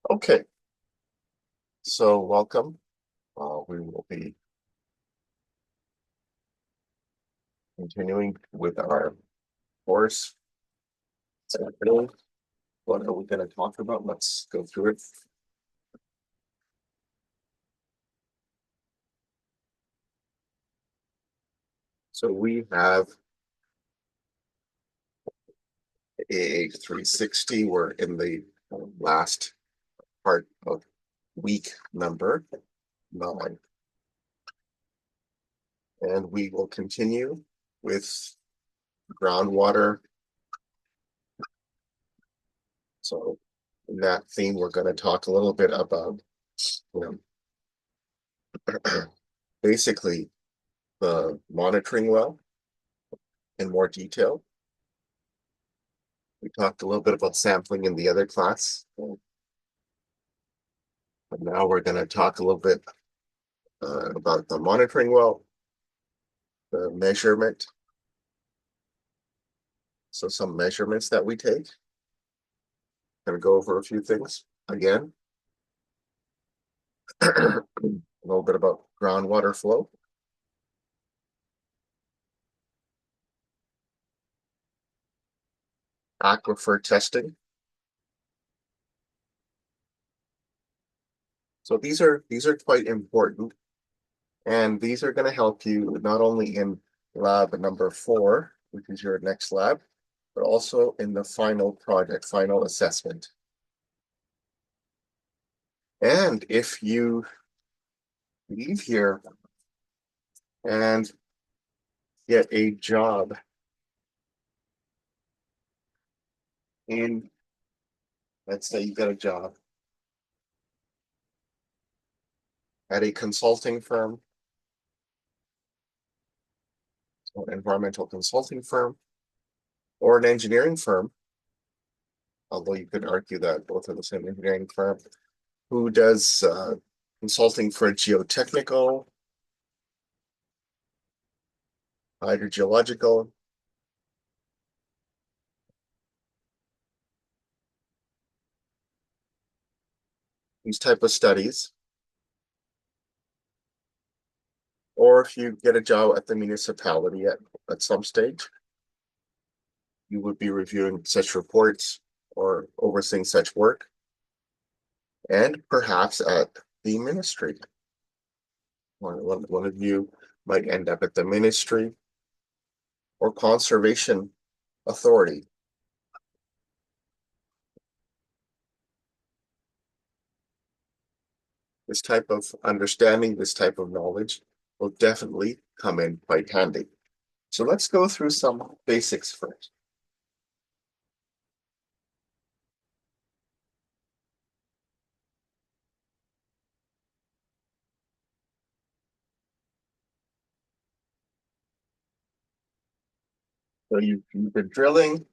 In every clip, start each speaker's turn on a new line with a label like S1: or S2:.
S1: Okay, so welcome. We will be continuing with our course. Saturday. What are we going to talk about? Let's go through it. So we have AH-360. We're in the last part of week number 9. And we will continue with groundwater. So in that theme, we're going to talk a little bit about, you know, basically the monitoring well in more detail. We talked a little bit about sampling in the other class. But now we're going to talk a little bit about the monitoring well, the measurement. So some measurements that we take. Going to go over a few things again. A little bit about groundwater flow. Aquifer testing. So these are quite important, and these are going to help you not only in lab number 4, which is your next lab, but also in the final project, final assessment. And if you leave here and get a job in, let's say you get a job at a consulting firm, an environmental consulting firm, or an engineering firm, although you could argue that both are the same engineering firm, who does consulting for geotechnical, hydrogeological, these type of studies, or if you get a job at the municipality at some stage, you would be reviewing such reports or overseeing such work, and perhaps at the ministry. One of you might end up at the ministry or conservation authority. This type of understanding, this type of knowledge will definitely come in quite handy. So let's go through some basics first. So you've been drilling,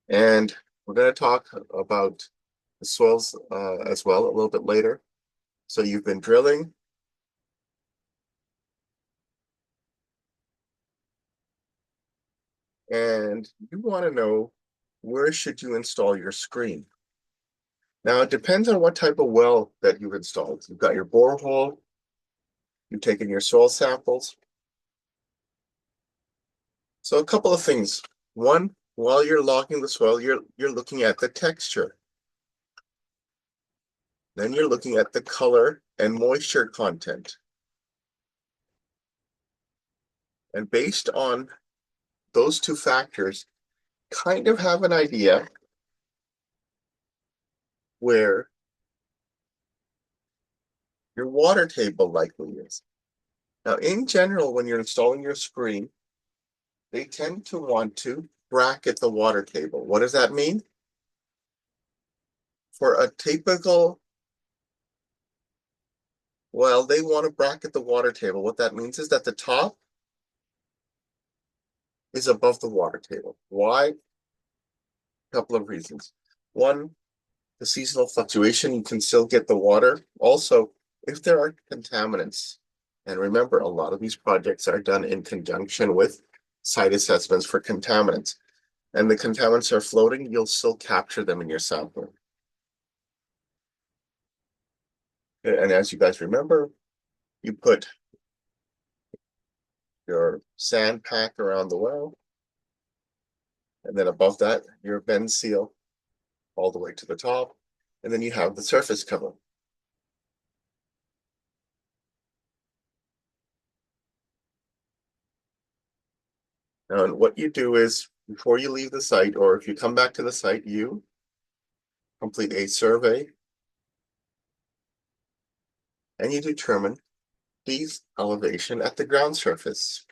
S1: and we're going to talk about the soils as well a little bit later. So you've been drilling, and you want to know where should you install your screen. Now, it depends on what type of well that you've installed. You've got your borehole, you've taken your soil samples. So a couple of things. One, while you're logging the soil, you're looking at the texture. Then you're looking at the color and moisture content. And based on those two factors, kind of have an idea where your water table likely is. Now, in general, when you're installing your screen, they tend to want to bracket the water table. What does that mean? For a typical, well, they want to bracket the water table. What that means is that the top is above the water table. Why? A couple of reasons. One, the seasonal fluctuation, you can still get the water. Also, if there are contaminants, and remember, a lot of these projects are done in conjunction with site assessments for contaminants. and the contaminants are floating, you'll still capture them in your sampling. And as you guys remember, you put your sand pack around the well, and then above that, your bend seal all the way to the top, and then you have the surface cover. Now, what you do is, before you leave the site, or if you come back to the site, you complete a survey, and you determine the elevation at the ground surface.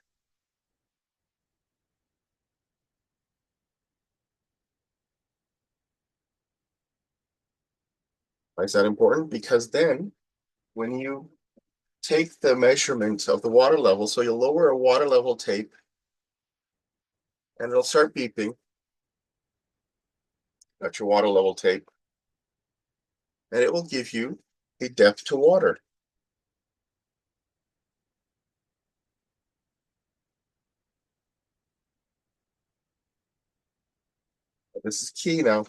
S1: Why is that important? Because then, when you take the measurement of the water level, so you'll lower a water level tape, and it'll start beeping. Got your water level tape, and it will give you a depth to water. This is key now.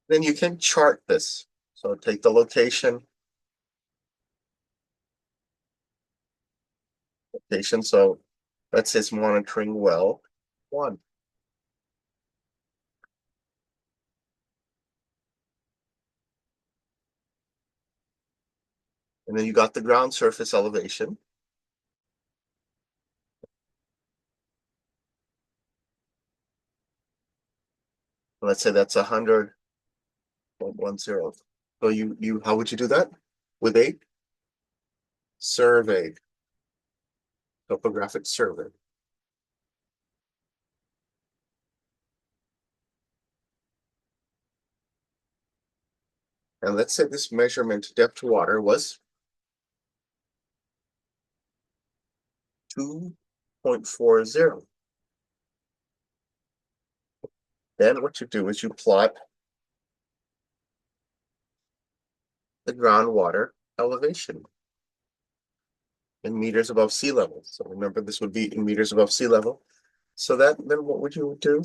S1: Then you can chart this. So take the location. So let's say it's monitoring well 1. And then you got the ground surface elevation. Let's say that's 100.10. So you how would you do that? With a survey, topographic survey. And let's say this measurement depth to water was 2.40. Then what you do is you plot the groundwater elevation in meters above sea level. So remember, this would be in meters above sea level. So that then what would you do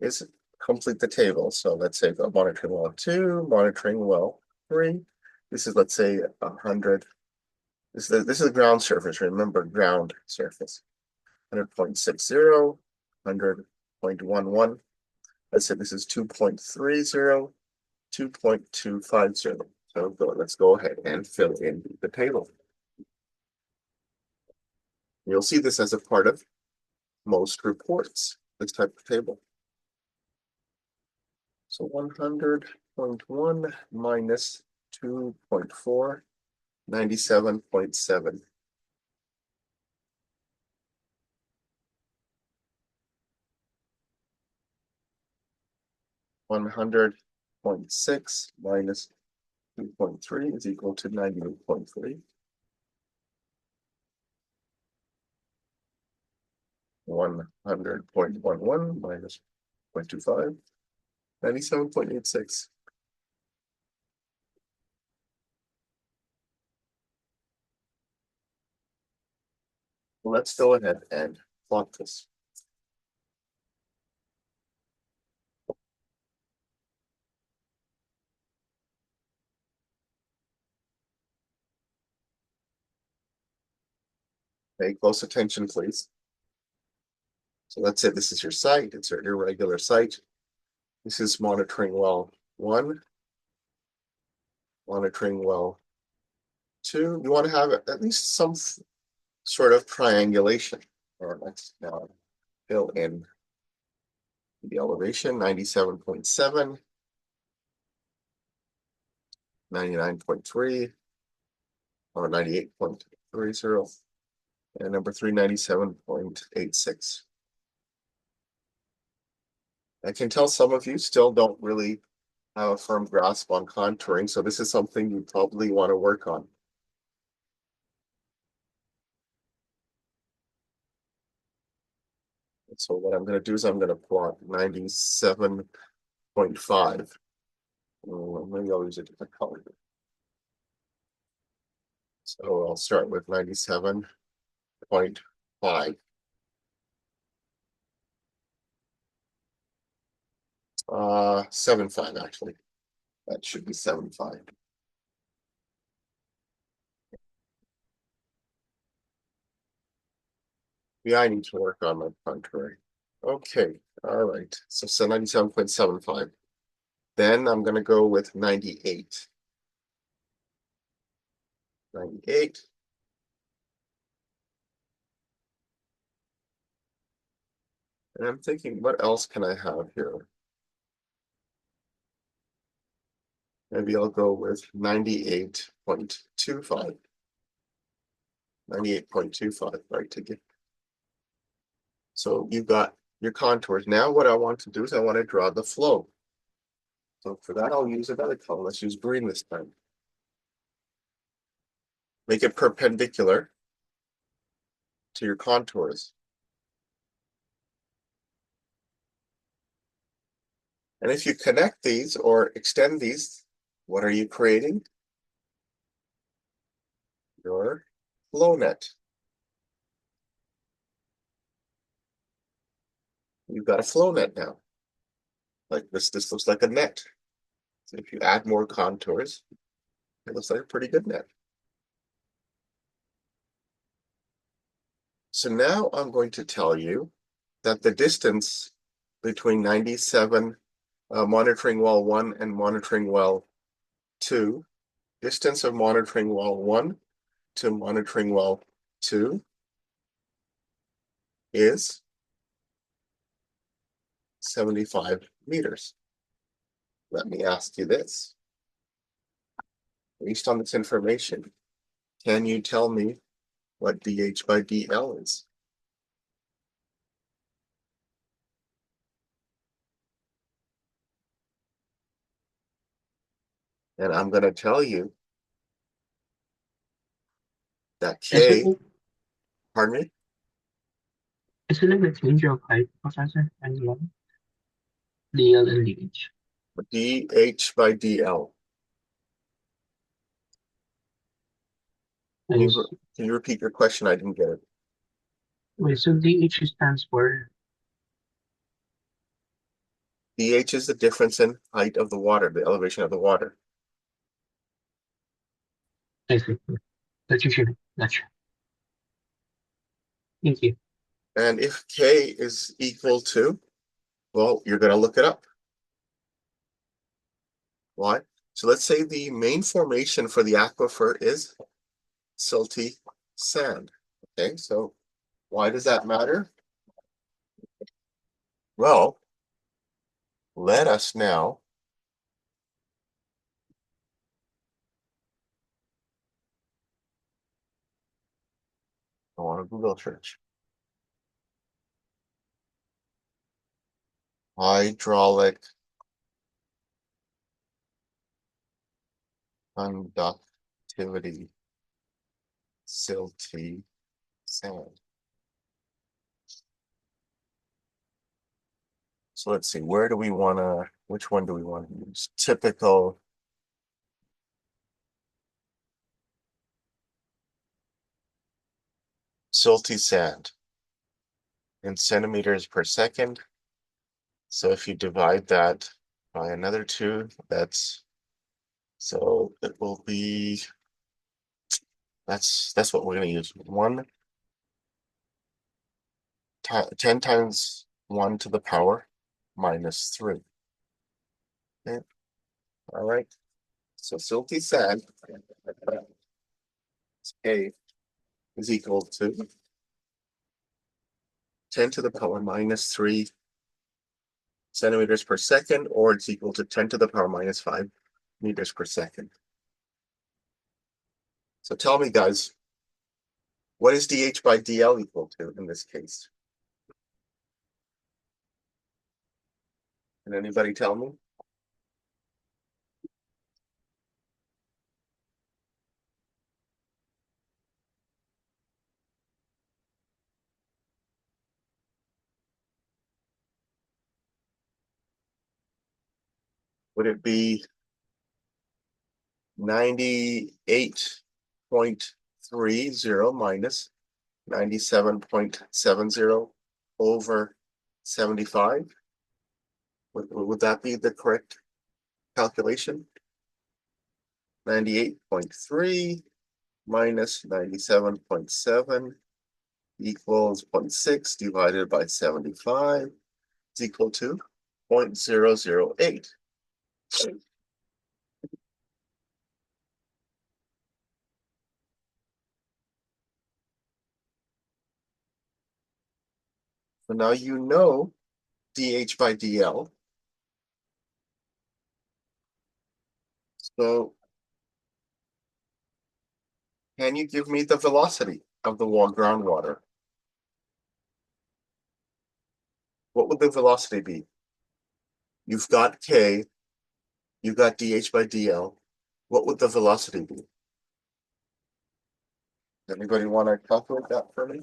S1: is complete the table. So let's say monitoring well 2, monitoring well 3. This is, let's say, 100. This is the ground surface. Remember, ground surface. 100.60, 100.11. Let's say this is 2.30, 2.250. So let's go ahead and fill in the table. You'll see this as a part of most reports, this type of table. So 100.1 minus 2.4, 97.7. 100.6 minus 2.3 is equal to 98.3. 100.11 minus 0.25, 97.86. Let's go ahead and plot this. Pay close attention, please. So let's say this is your site. It's your irregular site. This is monitoring well 1, monitoring well 2. You want to have at least some sort of triangulation. Or let's now fill in the elevation, 97.7, 99.3, or 98.30, and number 3, 97.86. I can tell some of you still don't really have a firm grasp on contouring, so this is something you probably want to work on. So what I'm going to do is I'm going to plot 97.5. Maybe I'll use a different color. So I'll start with 97 98.5. 7.5 actually. That should be 7.5. Yeah, I need to work on my contouring. Okay, all right. So 97.75. Then I'm gonna go with 98. 98. And I'm thinking, what else can I have here? Maybe I'll go with 98.25. 98.25, right, to get. So you got your contours. Now what I want to do is I want to draw the flow. So for that, I'll use another color. Let's use green this time. Make it perpendicular to your contours. And if you connect these or extend these, what are you creating? Your flow net. You've got a flow net now. Like this looks like a net. So if you add more contours, it looks like a pretty good net. So now I'm going to tell you that the distance between 97 monitoring well 1 and monitoring well 2, distance of monitoring well 1 to monitoring well 2 is 75 meters. Let me ask you this. Based on this information, can you tell me what dH by dL is? And I'm going to tell you that K,
S2: Isn't
S1: pardon me,
S2: isn't it the change of height, Professor, and length? DL and DH.
S1: dH by dL. Can you,
S2: Is
S1: can you repeat your question? I didn't get it.
S2: wait, so DH stands for
S1: dH is the difference in height of the water, the elevation of the water.
S2: I see. That you should gotcha. Thank you.
S1: And if K is equal to, well, you're going to look it up. Why? So let's say the main formation for the aquifer is silty sand. Okay, so why does that matter? Well, let us now go on a Google search. Hydraulic conductivity silty sand. So let's see, where do we want to, which one do we want to use? Typical silty sand in centimeters per second. So if you divide that by another 2, so it will be, that's what we're going to use. 10 times 1 to the power minus 3. Okay. All right. So silty sand, A, is equal to 10 to the power minus 3 centimeters per second, or it's equal to 10 to the power minus 5 meters per second. So tell me, guys, what is dH by dL equal to in this case? Can anybody tell me? Would it be 98.30 minus 97.70 over 75. Would that be the correct calculation? 98.3 minus 97.7 equals 0.6 divided by 75 is equal to 0.008. So now you know dH by dL. So can you give me the velocity of the groundwater? What would the velocity be? You've got K, you've got dH by dL. What would the velocity be? Anybody want to calculate that for me?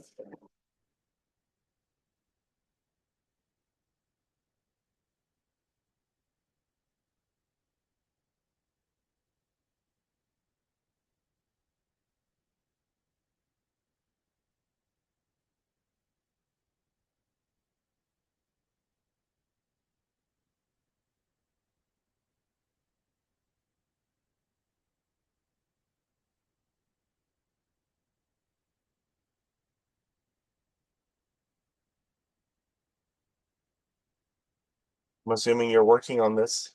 S1: I'm assuming you're working on this.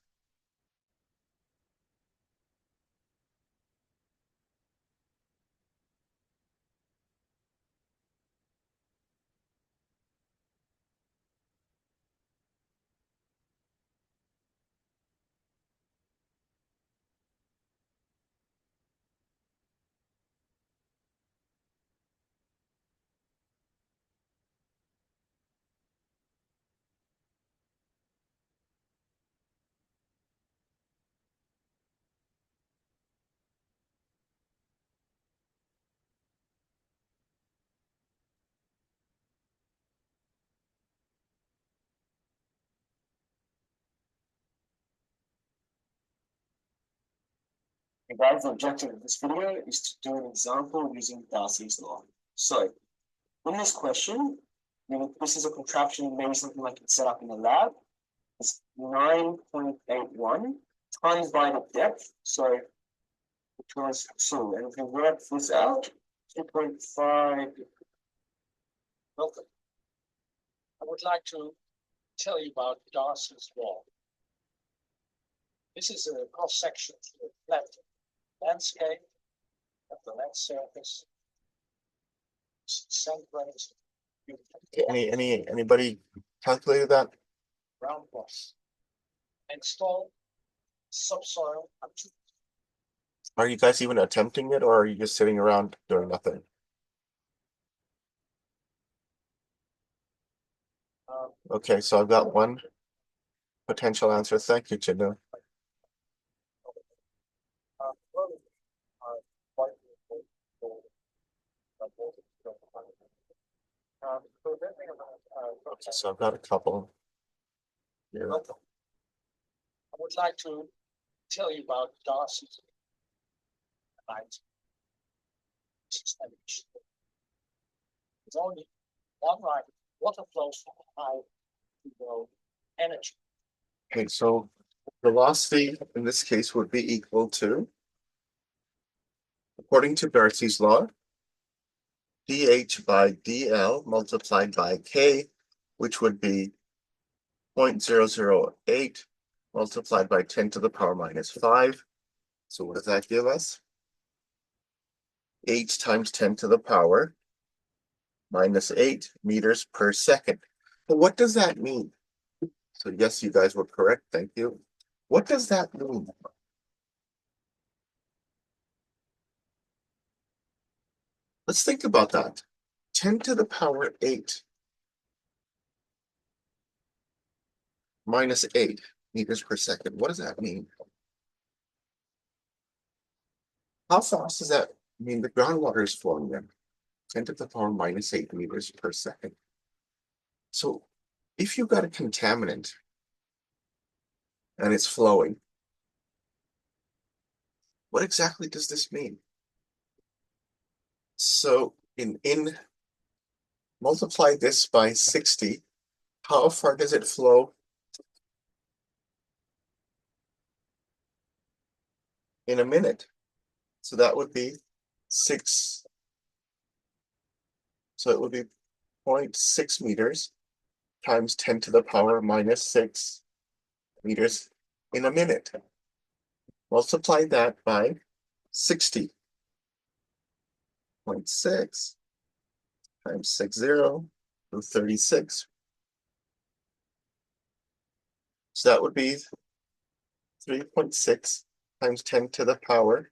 S3: The guys, the objective of this video is to do an example using Darcy's law. So, in this question, this is a contraption, maybe something like it's set up in the lab. It's 9.81 times by the depth. So, which was so, and if we work this out, 2.5.
S4: Welcome. I would like to tell you about Darcy's law. This is a cross section of the flat landscape of the land surface.
S1: Anybody calculated that?
S4: Ground boss. Install subsoil up to.
S1: Are you guys even attempting it, or are you just sitting around doing nothing? Okay, so I've got one potential answer. Thank you, Chindu. Okay, so I've got a couple. Yeah.
S4: Welcome. I would like to tell you about Darcy's light. There's only one right. Water flows from high to low energy.
S1: Okay, so velocity in this case would be equal to, according to Darcy's law, dH by dL multiplied by K, which would be 0.008 multiplied by 10 to the power minus 5. So what does that give us? 8 times 10 to the power minus 8 meters per second. But what does that mean? So yes, you guys were correct. Thank you. What does that mean? Let's think about that. 10 to the power 8 minus 8 meters per second. What does that mean? How fast does that mean the groundwater is flowing then? 10 to the power minus 8 meters per second. So if you've got a contaminant and it's flowing, what exactly does this mean? So in Multiply this by 60. How far does it flow? In a minute. So that would be 6. So it would be 0.6 meters times 10 to the power minus 6 meters in a minute. Multiply that by 60. 0.6 times 60 to 36. So that would be 3.6 times 10 to the power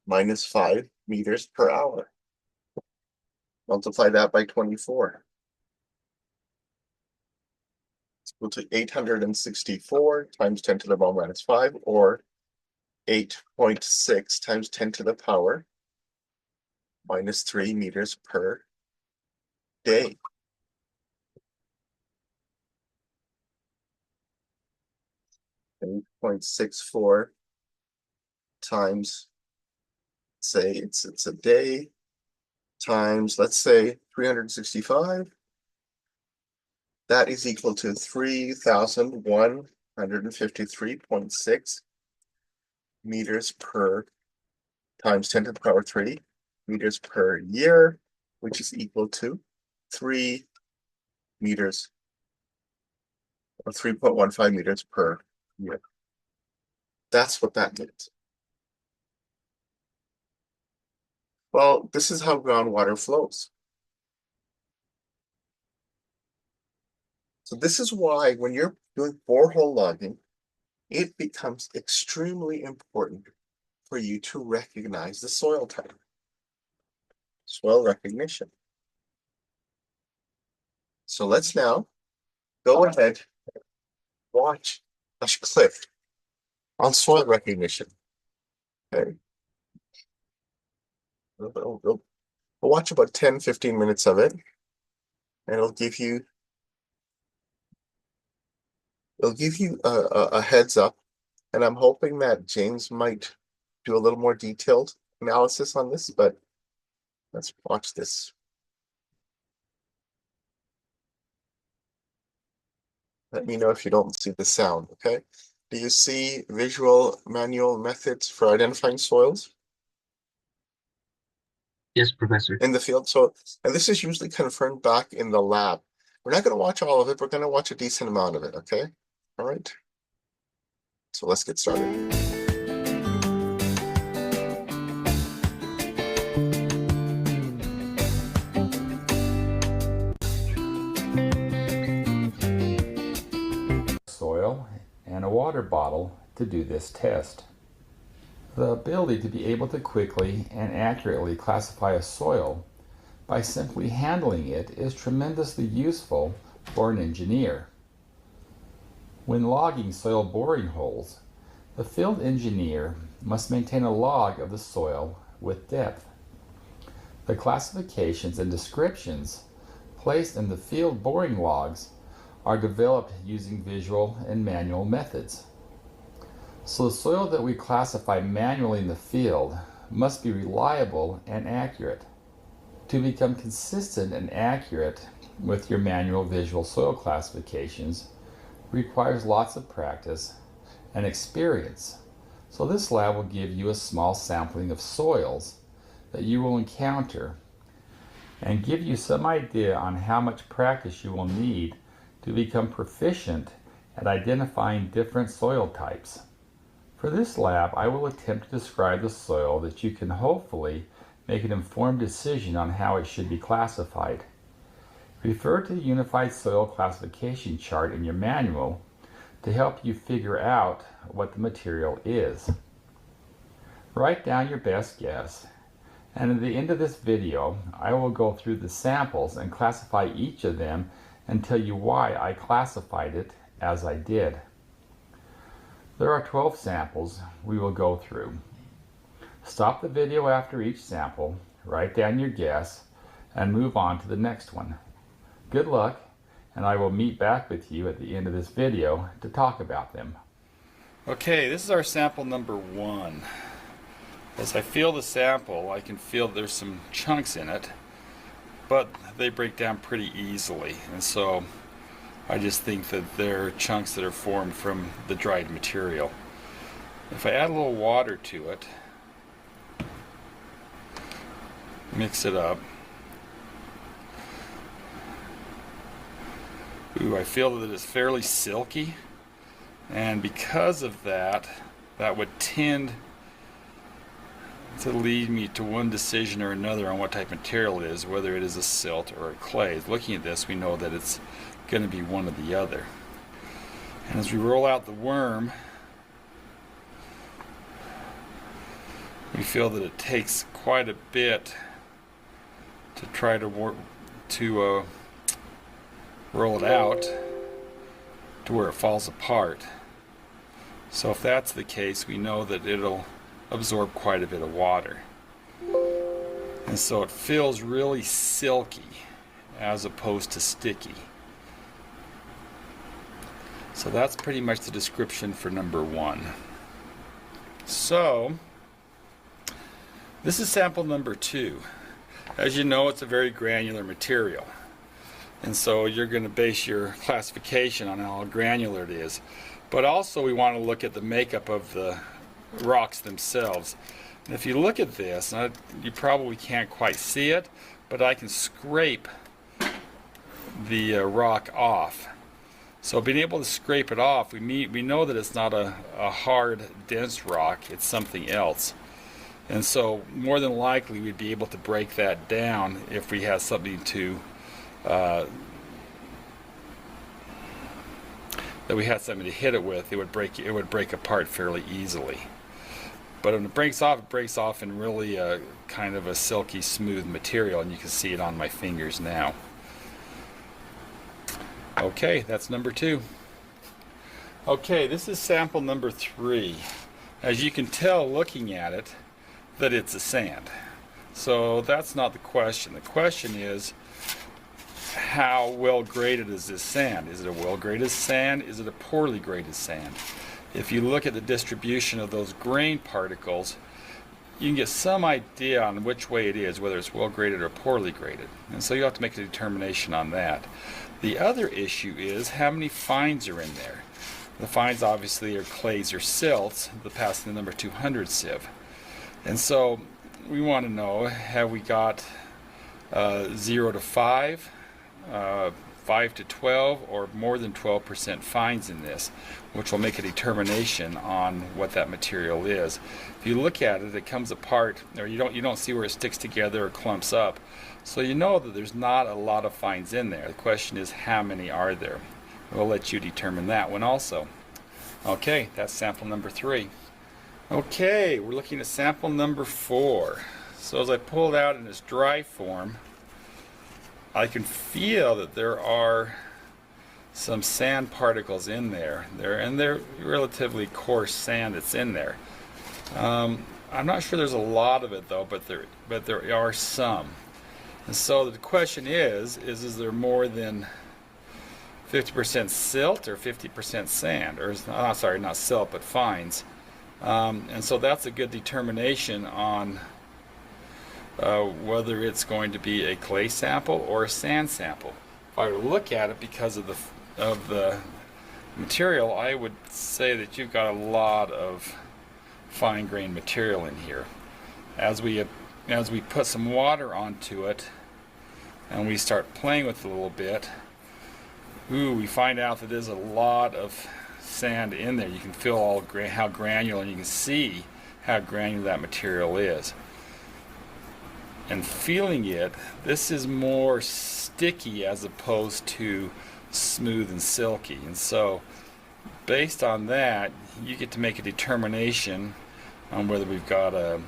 S1: minus 5 meters per hour. Multiply that by 24. It's equal to 864 times 10 to the power minus 5, or 8.6 times 10 to the power minus 3 meters per day. And 0.64 times, say it's a day, times, let's say 365. That is equal to 3,153.6 meters per times 10 to the power 3 meters per year, which is equal to 3 meters or 3.15 meters per year. That's what that means. Well, this is how groundwater flows. So this is why when you're doing borehole logging, it becomes extremely important for you to recognize the soil type. Soil recognition. So let's now go ahead, watch a clip on soil recognition. Okay. We'll watch about 10-15 minutes of it, and it'll give you a heads up. And I'm hoping that James might do a little more detailed analysis on this, but let's watch this. Let me know if you don't see the sound, okay? Do you see visual manual methods for identifying soils
S2: Yes, Professor.
S1: in the field? So, and this is usually confirmed back in the lab. We're not going to watch all of it. We're going to watch a decent amount of it, okay? All right. So let's get started.
S5: Soil and a water bottle to do this test. The ability to be able to quickly and accurately classify a soil by simply handling it is tremendously useful for an engineer. When logging soil boring holes, the field engineer must maintain a log of the soil with depth. The classifications and descriptions placed in the field boring logs are developed using visual and manual methods. So the soil that we classify manually in the field must be reliable and accurate. To become consistent and accurate with your manual visual soil classifications requires lots of practice and experience. So this lab will give you a small sampling of soils that you will encounter and give you some idea on how much practice you will need to become proficient at identifying different soil types. For this lab, I will attempt to describe the soil that you can hopefully make an informed decision on how it should be classified. Refer to the Unified Soil Classification chart in your manual to help you figure out what the material is. Write down your best guess, and at the end of this video, I will go through the samples and classify each of them and tell you why I classified it as I did. There are 12 samples we will go through. Stop the video after each sample, write down your guess, and move on to the next one. Good luck, and I will meet back with you at the end of this video to talk about them. Okay, this is our sample number 1. As I feel the sample, I can feel there's some chunks in it. but they break down pretty easily, and so I just think that they're chunks that are formed from the dried material. If I add a little water to it, mix it up, ooh, I feel that it's fairly silky, and because of that, that would tend to lead me to one decision or another on what type of material it is, whether it is a silt or a clay. Looking at this, we know that it's going to be one or the other. And as we roll out the worm, we feel that it takes quite a bit to try to roll it out to where it falls apart. So if that's the case, we know that it'll absorb quite a bit of water. And so it feels really silky as opposed to sticky. So that's pretty much the description for number 1. So this is sample number 2. As you know, it's a very granular material. And so you're going to base your classification on how granular it is. But also we want to look at the makeup of the rocks themselves. And if you look at this, you probably can't quite see it, but I can scrape the rock off. So being able to scrape it off, we know that it's not a hard, dense rock, it's something else. And so more than likely we'd be able to break that down if we had something to that we had something to hit it with. It would break apart fairly easily. But when it breaks off in really a kind of a silky smooth material, and you can see it on my fingers now. Okay, that's number 2. Okay, this is sample number 3. As you can tell looking at it that it's a sand. So that's not the question. The question is, how well graded is this sand? Is it a well graded sand? Is it a poorly graded sand? If you look at the distribution of those grain particles, you can get some idea on which way it is, whether it's well graded or poorly graded. And so you have to make a determination on that. The other issue is how many fines are in there. The fines obviously are clays or silts that pass the number 200 sieve. And so we want to know, have we got 0 to 5, 5 to 12, or more than 12% fines in this, which will make a determination on what that material is. If you look at it, it comes apart, or you don't see where it sticks together or clumps up. So you know that there's not a lot of fines in there. The question is, how many are there? We'll let you determine that one also. Okay, that's sample number 3. Okay, we're looking at sample number 4. So as I pull it out in its dry form, I can feel that there are some sand particles in there. They're relatively coarse sand that's in there. I'm not sure there's a lot of it though, but there are some. And so the question is there more than 50% silt or 50% sand? Or sorry, not silt, but fines. And so that's a good determination on whether it's going to be a clay sample or a sand sample. If I were to look at it because of the material, I would say that you've got a lot of fine grained material in here. As we put some water onto it and we start playing with it a little bit, we find out that there's a lot of sand in there. You can feel how granular, and you can see how granular that material is. And feeling it, this is more sticky as opposed to smooth and silky. And so based on that, you get to make a determination on whether we've got a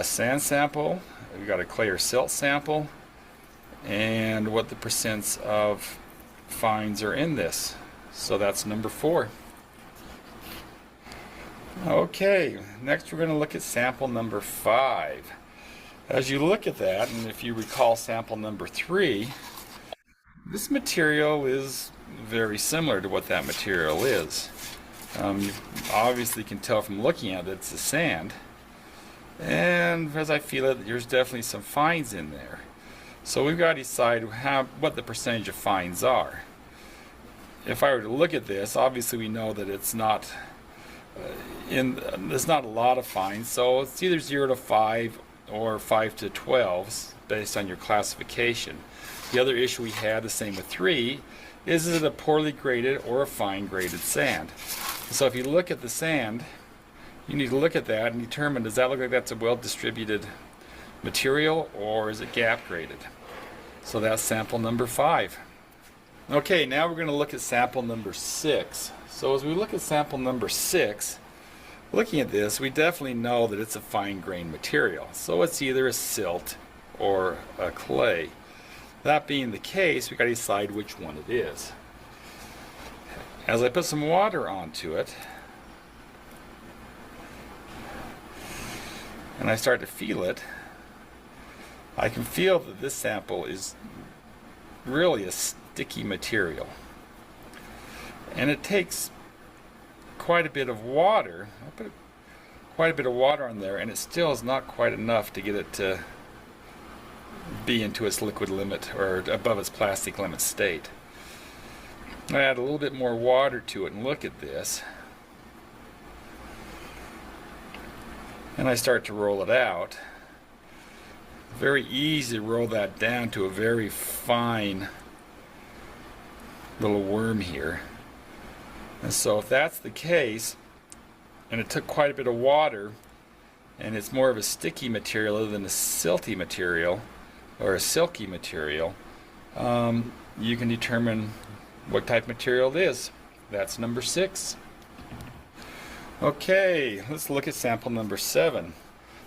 S5: sand sample, we've got a clay or silt sample, and what the percents of fines are in this. So that's number 4. Okay, next we're going to look at sample number 5. As you look at that, and if you recall sample number 3, this material is very similar to what that material is. You obviously can tell from looking at it it's a sand, and as I feel it, there's definitely some fines in there. So we've got to decide what the percentage of fines are. If I were to look at this, obviously we know that it's not there's not a lot of fines, so it's either 0 to 5 or 5 to 12 based on your classification. The other issue we had, the same with 3, is it a poorly graded or a fine graded sand? So if you look at the sand, you need to look at that and determine, does that look like that's a well distributed material or is it gap graded? So that's sample number 5. Okay, now we're going to look at sample number 6. So as we look at sample number 6, looking at this, we definitely know that it's a fine grained material. So it's either a silt or a clay. That being the case, we've got to decide which one it is. As I put some water onto it, and I start to feel it, I can feel that this sample is really a sticky material. And it takes quite a bit of water. I put quite a bit of water on there, and it still is not quite enough to get it to be into its liquid limit or above its plastic limit state. I add a little bit more water to it and look at this, and I start to roll it out. Very easy to roll that down to a very fine little worm here. And so if that's the case, and it took quite a bit of water, and it's more of a sticky material than a silty material or a silky material, you can determine what type of material it is. That's number 6. Okay, let's look at sample number 7.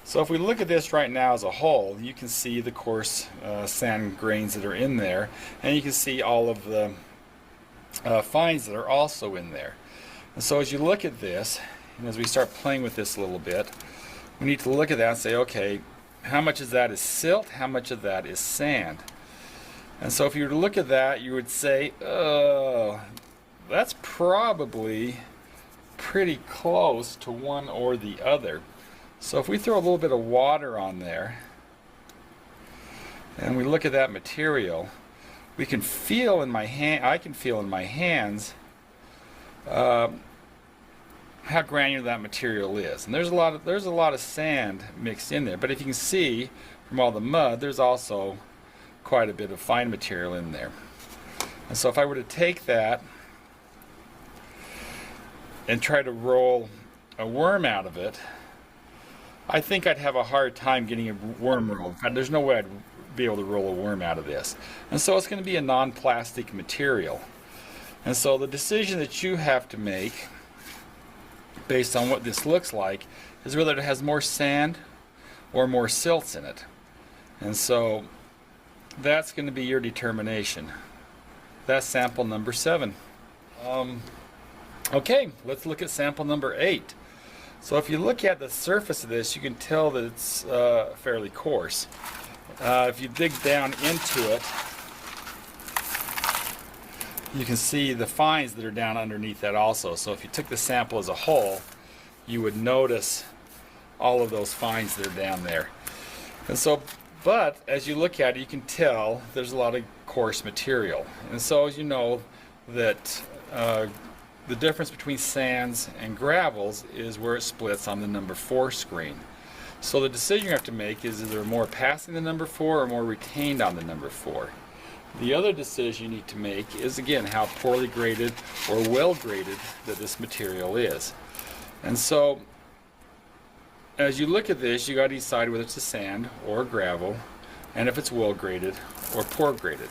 S5: So if we look at this right now as a whole, you can see the coarse sand grains that are in there, and you can see all of the fines that are also in there. And so as you look at this, and as we start playing with this a little bit, we need to look at that and say, okay, how much of that is silt, how much of that is sand? And so if you were to look at that, you would say, oh, that's probably pretty close to one or the other. So if we throw a little bit of water on there, and we look at that material, we can feel in my hand, I can feel in my hands how granular that material is. And there's a lot of sand mixed in there, but if you can see from all the mud, there's also quite a bit of fine material in there. And so if I were to take that and try to roll a worm out of it, I think I'd have a hard time getting a worm rolled. In fact, there's no way I'd be able to roll a worm out of this. And so it's going to be a non-plastic material. And so the decision that you have to make based on what this looks like is whether it has more sand or more silts in it. And so that's going to be your determination. That's sample number 7. Okay, let's look at sample number 8. So if you look at the surface of this, you can tell that it's fairly coarse. If you dig down into it, you can see the fines that are down underneath that also. So if you took the sample as a whole, you would notice all of those fines that are down there. And so, but as you look at it, you can tell there's a lot of coarse material. And so as you know that the difference between sands and gravels is where it splits on the number 4 screen. So the decision you have to make is there more passing the number 4 or more retained on the number 4? The other decision you need to make is, again, how poorly graded or well graded that this material is. And so as you look at this, you got to decide whether it's a sand or a gravel, and if it's well graded or poor graded.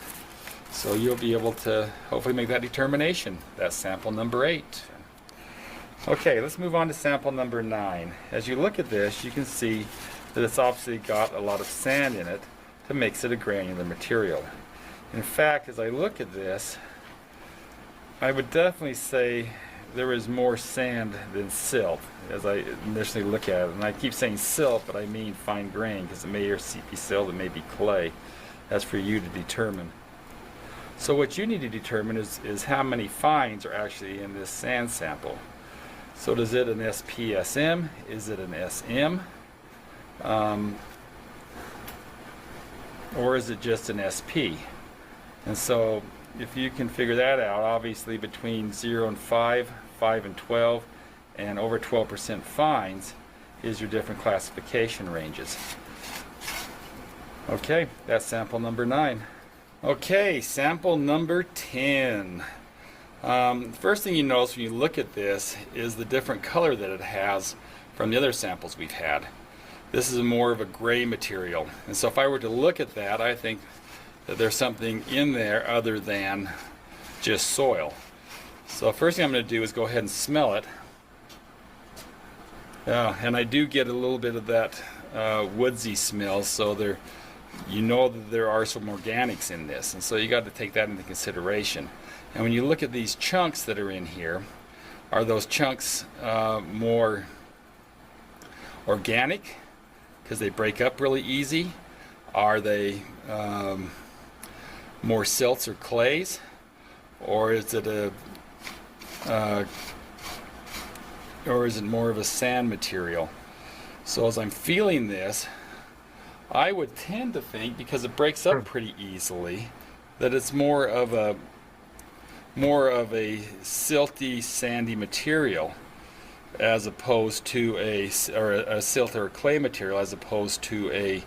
S5: So you'll be able to hopefully make that determination. That's sample number 8. Okay, let's move on to sample number 9. As you look at this, you can see that it's obviously got a lot of sand in it that makes it a granular material. In fact, as I look at this, I would definitely say there is more sand than silt as I initially look at it. And I keep saying silt, but I mean fine grain, because it may be silt, it may be clay. That's for you to determine. So what you need to determine is how many fines are actually in this sand sample. So is it an SPSM? Is it an SM? or is it just an SP? And so if you can figure that out, obviously between 0 and 5, 5 and 12, and over 12% fines is your different classification ranges. Okay, that's sample number 9. Okay, sample number 10. First thing you notice when you look at this is the different color that it has from the other samples we've had. This is more of a gray material, and so if I were to look at that, I think that there's something in there other than just soil. So first thing I'm going to do is go ahead and smell it. And I do get a little bit of that woodsy smell, so you know that there are some organics in this, and so you got to take that into consideration. And when you look at these chunks that are in here, are those chunks more organic because they break up really easy? Are they more silts or clays, or is it more of a sand material? So as I'm feeling this, I would tend to think, because it breaks up pretty easily, that it's more of a silty, sandy material, as opposed to a silt or a clay material, as opposed to a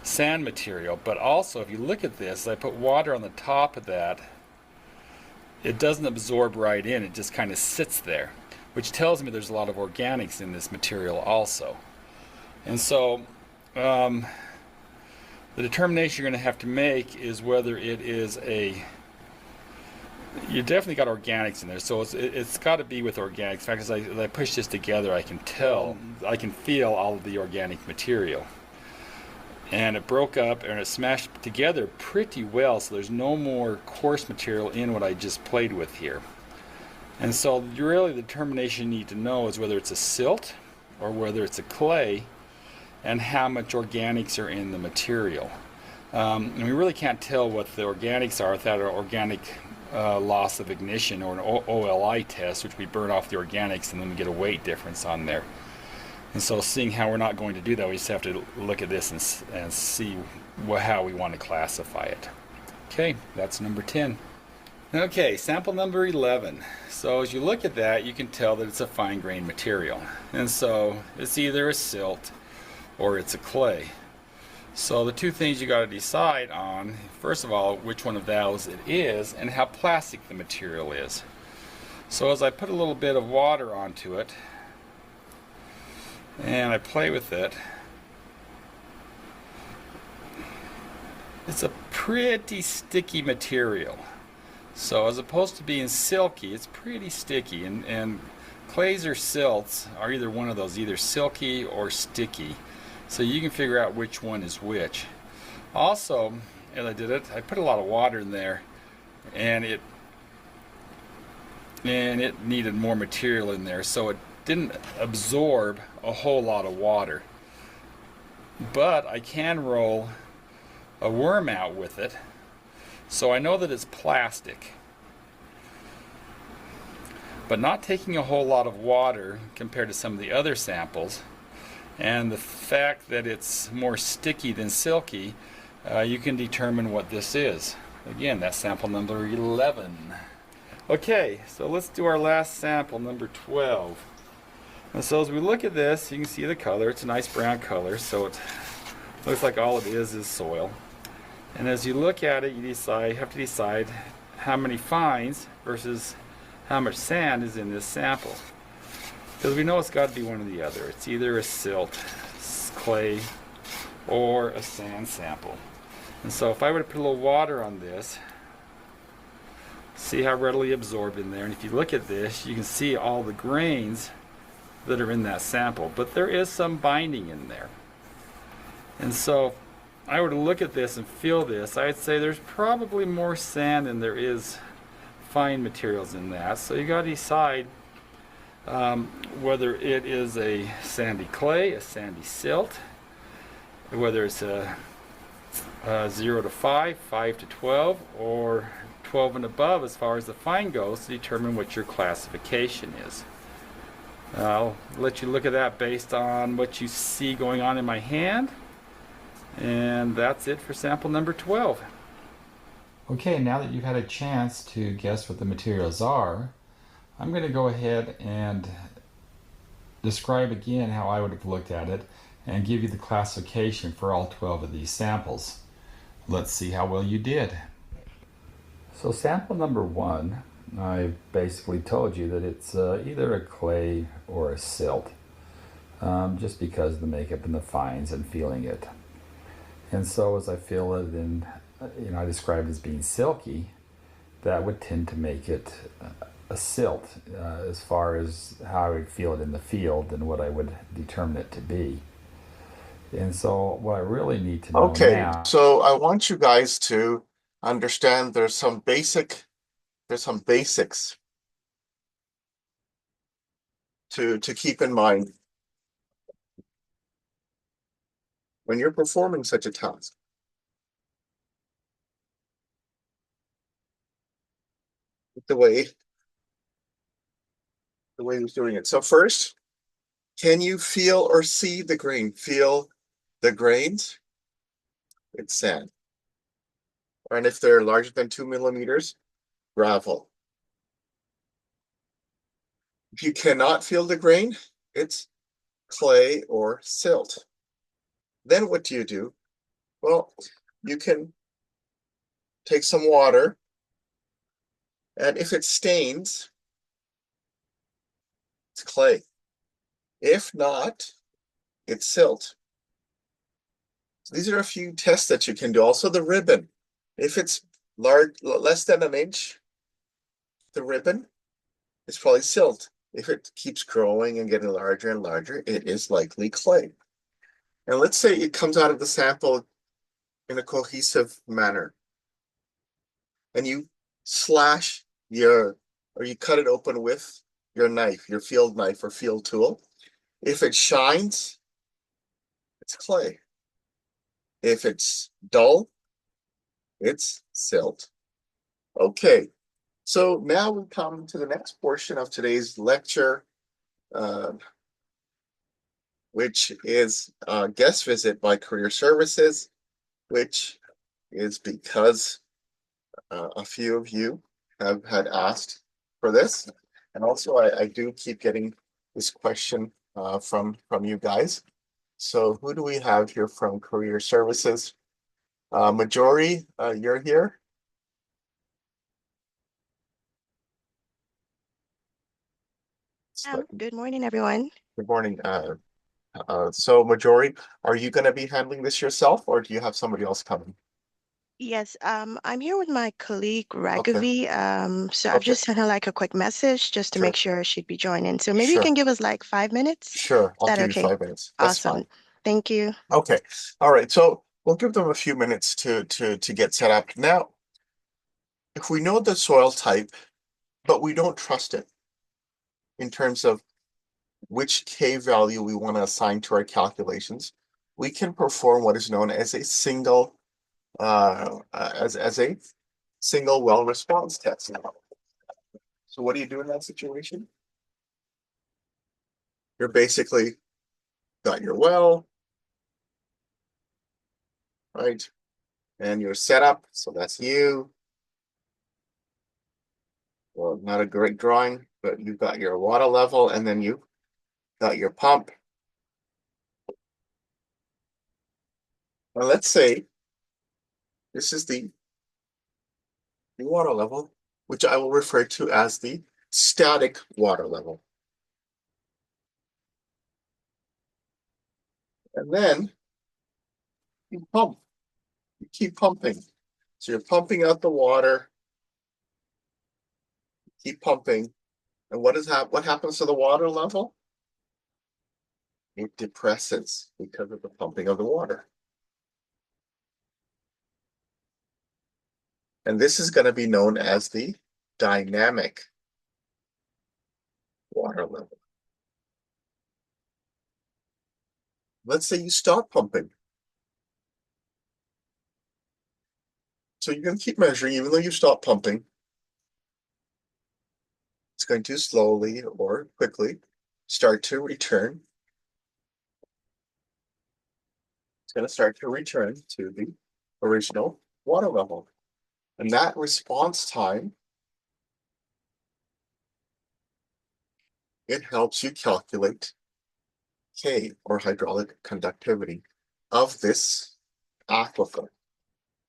S5: sand material. But also, if you look at this, I put water on the top of that. It doesn't absorb right in; it just kind of sits there, which tells me there's a lot of organics in this material also. And so, the determination you're going to have to make is whether it is you definitely got organics in there, so it's got to be with organics. In fact, as I push this together, I can feel all of the organic material. And it broke up and it smashed together pretty well, so there's no more coarse material in what I just played with here. And so really the determination you need to know is whether it's a silt or whether it's a clay, and how much organics are in the material. And we really can't tell what the organics are without an organic loss of ignition or an OLI test, which we burn off the organics and then we get a weight difference on there. And so seeing how we're not going to do that, we just have to look at this and see how we want to classify it. Okay, that's number 10. Okay, sample number 11. So as you look at that, you can tell that it's a fine grained material. And so it's either a silt or it's a clay. So the two things you got to decide on, first of all, which one of those it is and how plastic the material is. So as I put a little bit of water onto it and I play with it, it's a pretty sticky material. So as opposed to being silky, it's pretty sticky, and clays or silts are either one of those, either silky or sticky. So you can figure out which one is which. Also, as I did it, I put a lot of water in there, and it needed more material in there, so it didn't absorb a whole lot of water. But I can roll a worm out with it, so I know that it's plastic. But not taking a whole lot of water compared to some of the other samples, and the fact that it's more sticky than silky, you can determine what this is. Again, that's sample number 11. Okay, so let's do our last sample, number 12. And so as we look at this, you can see the color. It's a nice brown color, so it looks like all it is soil. And as you look at it, you have to decide how many fines versus how much sand is in this sample. Because we know it's got to be one or the other. It's either a silt, clay, or a sand sample. And so if I were to put a little water on this, see how readily absorbed in there. And if you look at this, you can see all the grains that are in that sample. But there is some binding in there. And so if I were to look at this and feel this, I'd say there's probably more sand than there is fine materials in that. So you got to decide whether it is a sandy clay, a sandy silt, whether it's a 0 to 5, 5 to 12, or 12 and above as far as the fine goes, to determine what your classification is. I'll let you look at that based on what you see going on in my hand. And that's it for sample number 12. Okay, now that you've had a chance to guess what the materials are, I'm going to go ahead and describe again how I would have looked at it and give you the classification for all 12 of these samples. Let's see how well you did. So sample number 1, I basically told you that it's either a clay or a silt, just because of the makeup and the fines and feeling it. And so as I feel it, and I describe it as being silky, that would tend to make it a silt as far as how I would feel it in the field and what I would determine it to be. And so what I really need to know
S1: Okay,
S5: now.
S1: so I want you guys to understand there's some basics to keep in mind when you're performing such a task. The way he's doing it. So first, can you feel or see the grain? Feel the grains? It's sand. And if they're larger than 2 millimeters, gravel. If you cannot feel the grain, it's clay or silt. Then what do? Well, you can take some water, and if it stains, it's clay. If not, it's silt. So these are a few tests that you can do. Also the ribbon. If it's less than an inch, the ribbon is probably silt. If it keeps growing and getting larger and larger, it is likely clay. And let's say it comes out of the sample in a cohesive manner, and you slash or you cut it open with your knife, your field knife or field tool. If it shines, it's clay. If it's dull, it's silt. Okay, so now we come to the next portion of today's lecture, which is a guest visit by Career Services, which is because a few of you have had asked for this. And also I do keep getting this question from you guys. So who do we have here from Career Services? Majori, you're here.
S6: Good morning, everyone.
S1: Good morning. So Majori, are you going to be handling this yourself, or do you have somebody else coming?
S6: Yes, I'm here with my colleague
S1: Okay,
S6: Raghavi. So I've
S1: okay,
S6: just sent her like a quick message just to
S1: sure,
S6: make sure she'd be joining. So maybe you
S1: sure,
S6: can give us like 5 minutes.
S1: sure.
S6: Is
S1: I'll
S6: that
S1: give you
S6: okay?
S1: 5 minutes. That's
S6: Awesome.
S1: fine.
S6: Thank you.
S1: Okay, all right. So we'll give them a few minutes to get set up. Now, if we know the soil type, but we don't trust it in terms of which K value we want to assign to our calculations, we can perform what is known as a single as a single well response test. So what do you do in that situation? You're basically got your well, right? And your setup. So that's you. Well, not a great drawing, but you've got your water level, and then you got your pump. Now let's say this is the water level, which I will refer to as the static water level. And then you pump. You keep pumping. So you're pumping out the water, keep pumping. And what happens to the water level? It depresses because of the pumping of the water. And this is going to be known as the dynamic water level. Let's say you stop pumping. So you're going to keep measuring, even though you stop pumping. It's going to slowly or quickly start to return it's going to start to return to the original water level. And that response time, it helps you calculate K, or hydraulic conductivity, of this aquifer,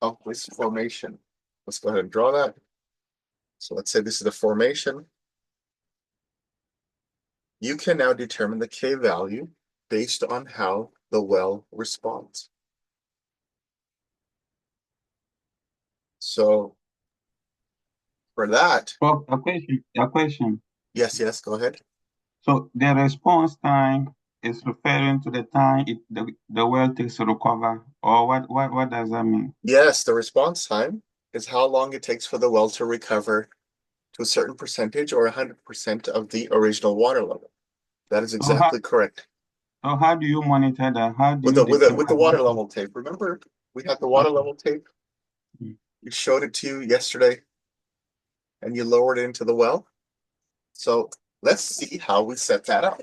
S1: of this formation. Let's go ahead and draw that. So let's say this is the formation. You can now determine the K value based on how the well responds. So for that,
S7: Well, a question.
S1: yes, go ahead.
S7: So the response time is referring to the time the well takes to recover, or what does that mean?
S1: Yes, the response time is how long it takes for the well to recover to a certain percentage or 100% of the original water level. That is exactly correct.
S7: So how do you monitor that? How do
S1: With
S7: you
S1: the water level tape. Remember, we had the water
S7: Okay.
S1: level tape.
S7: Mm.
S1: You showed it to you yesterday, and you lowered it into the well. So let's see how we set that up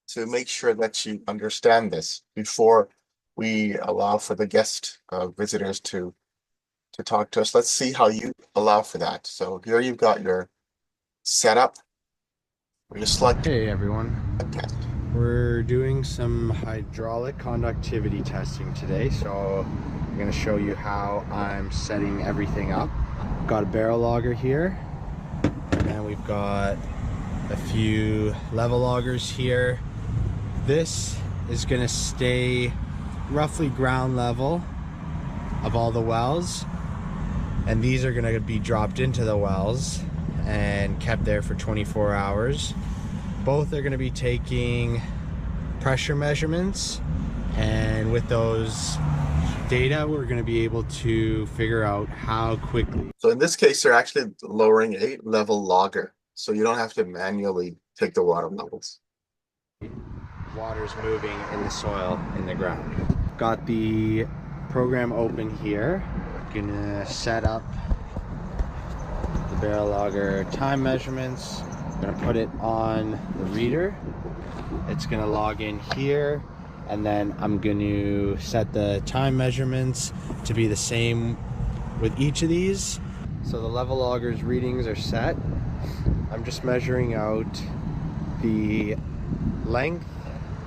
S1: to make sure that you understand this before we allow for the guest visitors to talk to us. Let's see how you allow for that. So here you've got your setup. We just select
S8: Hey everyone,
S1: test.
S8: we're doing some hydraulic conductivity testing today, so I'm going to show you how I'm setting everything up. Got a barrel auger here, and we've got a few level augers here. This is going to stay roughly ground level of all the wells, and these are going to be dropped into the wells and kept there for 24 hours. Both are going to be taking pressure measurements, and with those data we're going to be able to figure out how quickly.
S1: So in this case, they're actually lowering a level logger, so you don't have to manually take the water levels.
S8: Water's moving in the soil in the ground. Got the program open here. Gonna set up the barrel auger time measurements. I'm gonna put it on the reader. It's gonna log in here, and then I'm gonna set the time measurements to be the same with each of these. So the level auger's readings are set. I'm just measuring out the length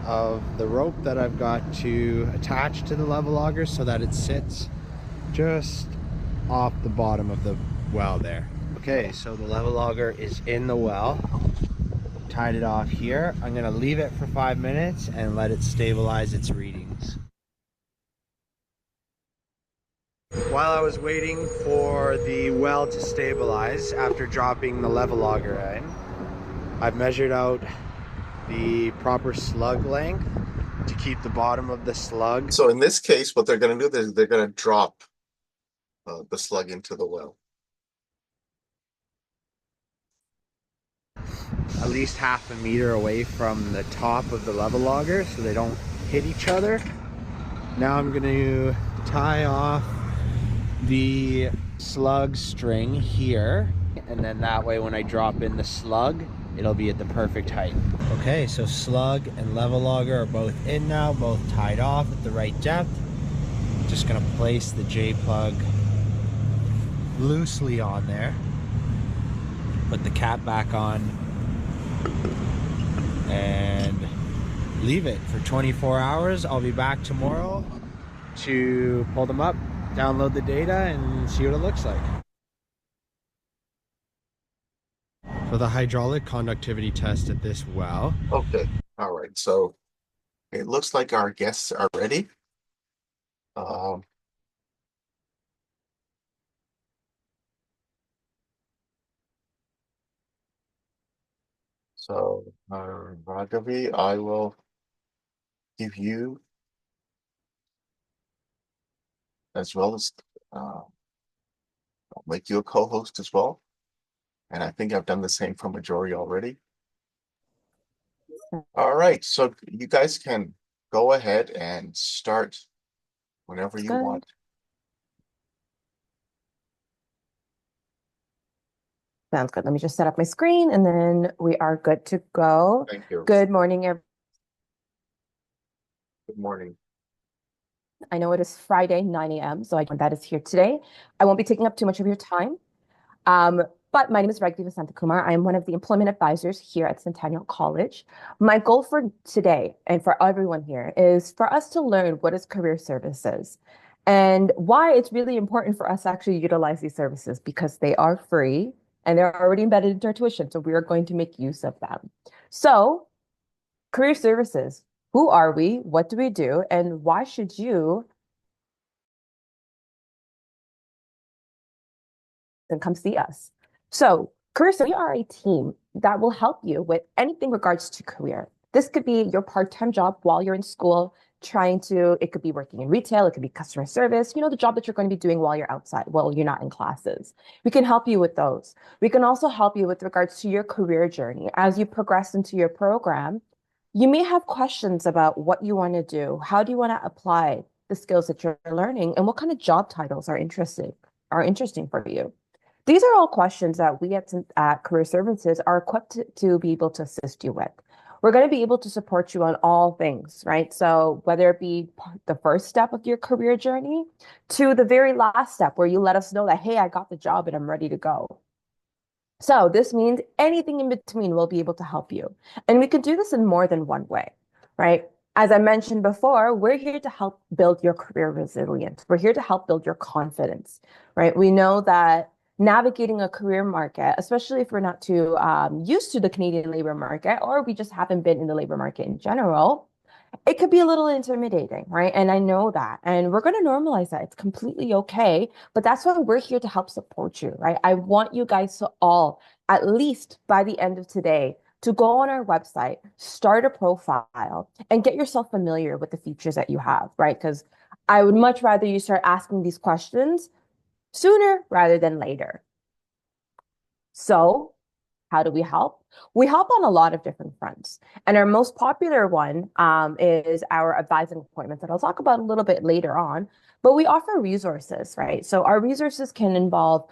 S8: of the rope that I've got to attach to the level auger so that it sits just off the bottom of the well there. Okay, so the level auger is in the well. Tied it off here. I'm gonna leave it for 5 minutes and let it stabilize its readings. While I was waiting for the well to stabilize after dropping the level auger in, I've measured out the proper slug length to keep the bottom of the slug.
S1: So in this case, what they're going to do is they're going to drop the slug into the well.
S8: At least half a meter away from the top of the level auger so they don't hit each other. Now I'm going to tie off the slug string here, and then that way when I drop in the slug, it'll be at the perfect height. Okay, so slug and level auger are both in now, both tied off at the right depth. Just gonna place the J-plug loosely on there. Put the cap back on and leave it for 24 hours. I'll be back tomorrow to pull them up, download the data, and see what it looks like. For the hydraulic conductivity test at this well.
S1: Okay, all right. So it looks like our guests are ready. So Raghavi, I will give you, as well as I'll make you a co-host as well. And I think I've done the same for Majori already. All right, so you guys can go ahead and start whenever you want.
S9: Sounds good. Let me just set up my screen and then we are good to go.
S1: Thank you.
S9: Good morning, everyone.
S1: Good morning.
S9: I know it is Friday, 9 a.m., so that is here today. I won't be taking up too much of your time. But my name is Regdi Vasantakumar. I am one of the employment advisors here at Centennial College. My goal for today and for everyone here is for us to learn what is career services and why it's really important for us to actually utilize these services because they are free and they're already embedded into our tuition. So we are going to make use of them. So career services, who are we? What do we do? And why should you and come see us? So career, we are a team that will help you with anything regards to career. This could be your part-time job while you're in school, it could be working in retail, it could be customer service, the job that you're going to be doing while you're outside, while you're not in classes. We can help you with those. We can also help you with regards to your career journey. As you progress into your program, you may have questions about what you want to do. How do you want to apply the skills that you're learning, and what kind of job titles are interesting for you? These are all questions that we at Career Services are equipped to be able to assist you with. We're going to be able to support you on all things, right? So whether it be the first step of your career journey to the very last step where you let us know that, hey, I got the job and I'm ready to go. So this means anything in between will be able to help you. And we can do this in more than one way, right? As I mentioned before, we're here to help build your career resilience. We're here to help build your confidence, right? We know that navigating a career market, especially if we're not too used to the Canadian labor market, or we just haven't been in the labor market in general, it could be a little intimidating, right? And I know that. And we're going to normalize that. It's completely okay. But that's why we're here to help support you, right? I want you guys to all, at least by the end of today, to go on our website, start a profile, and get yourself familiar with the features that you have, right? Because I would much rather you start asking these questions sooner rather than later. So, how do we help? We help on a lot of different fronts. And our most popular one is our advising appointments that I'll talk about a little bit later on. But we offer resources, right? So our resources can involve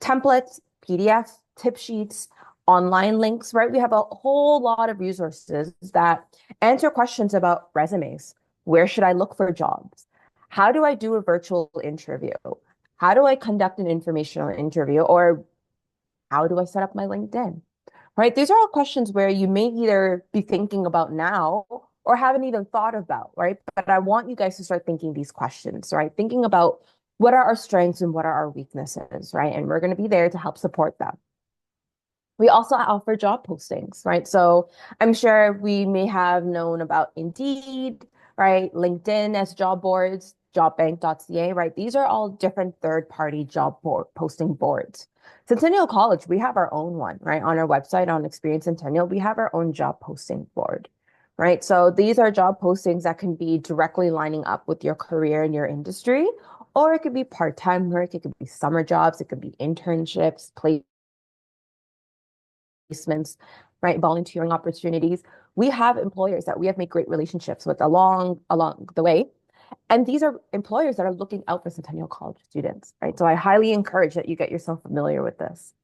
S9: templates, PDF, tip sheets, online links, right? We have a whole lot of resources that answer questions about resumes. Where should I look for jobs? How do I do a virtual interview? How do I conduct an informational interview? Or how do I set up my LinkedIn? Right? These are all questions where you may either be thinking about now or haven't even thought about, right? But I want you guys to start thinking these questions, right? Thinking about what are our strengths and what are our weaknesses, right? And we're going to be there to help support them. We also offer job postings, right? So I'm sure we may have known about Indeed, right? LinkedIn as job boards, jobbank.ca, right? These are all different third-party posting boards. Centennial College, we have our own one, right? On our website, on Experience Centennial, we have our own job posting board, right? So these are job postings that can be directly lining up with your career and your industry, or it could be part-time work, it could be summer jobs, it could be internships, placements, right? Volunteering opportunities. We have employers that we have made great relationships with along the way. And these are employers that are looking out for Centennial College students, right? So I highly encourage that you get yourself familiar with this.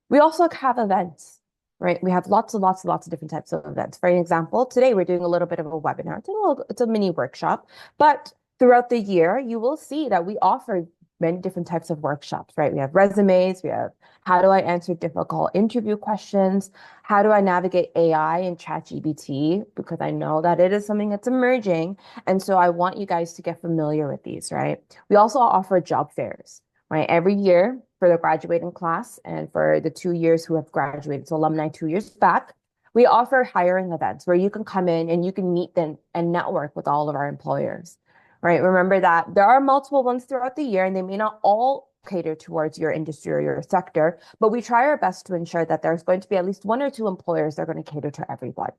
S9: We also have events, right? We have lots and lots of different types of events. For example, today we're doing a little bit of a webinar. It's a mini workshop, but throughout the year, you will see that we offer many different types of workshops, right? We have resumes, we have how do I answer difficult interview questions? How do I navigate AI and ChatGPT? Because I know that it is something that's emerging. And so I want you guys to get familiar with these, right? We also offer job fairs, right? Every year for the graduating class and for the 2 years who have graduated, so alumni 2 years back, we offer hiring events where you can come in and you can meet them and network with all of our employers, right? Remember that there are multiple ones throughout the year and they may not all cater towards your industry or your sector, but we try our best to ensure that there's going to be at least 1 or 2 employers that are going to cater to everyone.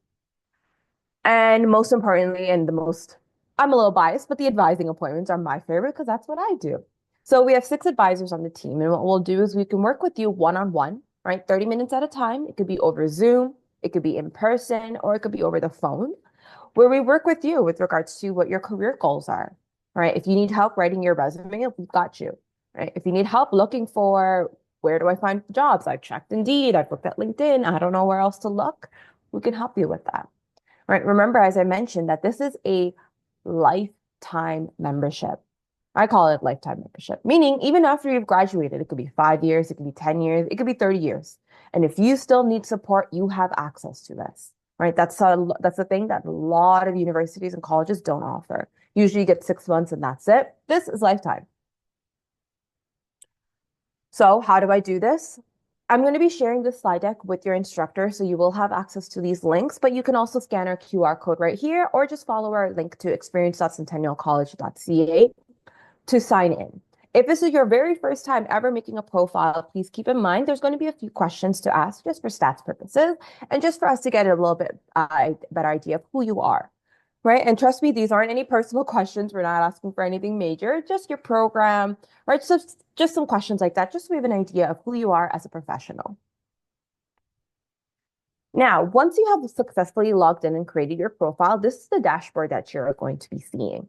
S9: And most importantly, I'm a little biased, but the advising appointments are my favorite because that's what I do. So we have 6 advisors on the team, and what we'll do is we can work with you one-on-one, right? 30 minutes at a time. It could be over Zoom, it could be in person, or it could be over the phone, where we work with you with regards to what your career goals are, right? If you need help writing your resume, we've got you, right? If you need help looking for where do I find jobs, I've checked Indeed, I've looked at LinkedIn, I don't know where else to look, we can help you with that, right? Remember, as I mentioned, that this is a lifetime lifetime membership. I call it lifetime membership, meaning even after you've graduated, it could be 5 years, it could be 10 years, it could be 30 years. And if you still need support, you have access to this, right? That's a thing that a lot of universities and colleges don't offer. Usually you get 6 months and that's it. This is lifetime. So how do I do this? I'm going to be sharing this slide deck with your instructor, so you will have access to these links, but you can also scan our QR code right here, or just follow our link to experience.centennialcollege.ca to sign in. If this is your very first time ever making a profile, please keep in mind there's going to be a few questions to ask just for stats purposes and just for us to get a little bit better idea of who you are, right? And trust me, these aren't any personal questions. We're not asking for anything major, just your program, right? So just some questions like that, just so we have an idea of who you are as a professional. Now, once you have successfully logged in and created your profile, this is the dashboard that you're going to be seeing.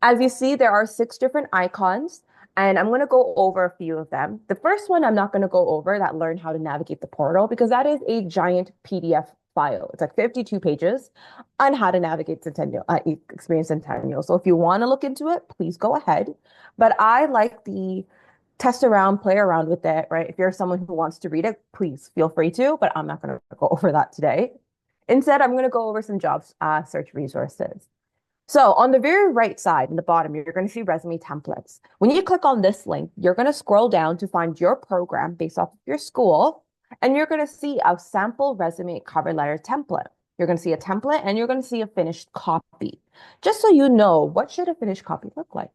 S9: As you see, there are 6 different icons, and I'm going to go over a few of them. The first one I'm not going to go over, that learn how to navigate the portal, because that is a giant PDF file. It's like 52 pages on how to navigate Centennial, Experience Centennial. So if you want to look into it, please go ahead. But I like the test around, play around with it, right? If you're someone who wants to read it, please feel free to, but I'm not going to go over that today. Instead, I'm going to go over some job search resources. So on the very right side, in the bottom, you're going to see resume templates. When you click on this link, you're going to scroll down to find your program based off of your school, and you're going to see a sample resume cover letter template. You're going to see a template, and you're going to see a finished copy, just so you know what should a finished copy look like.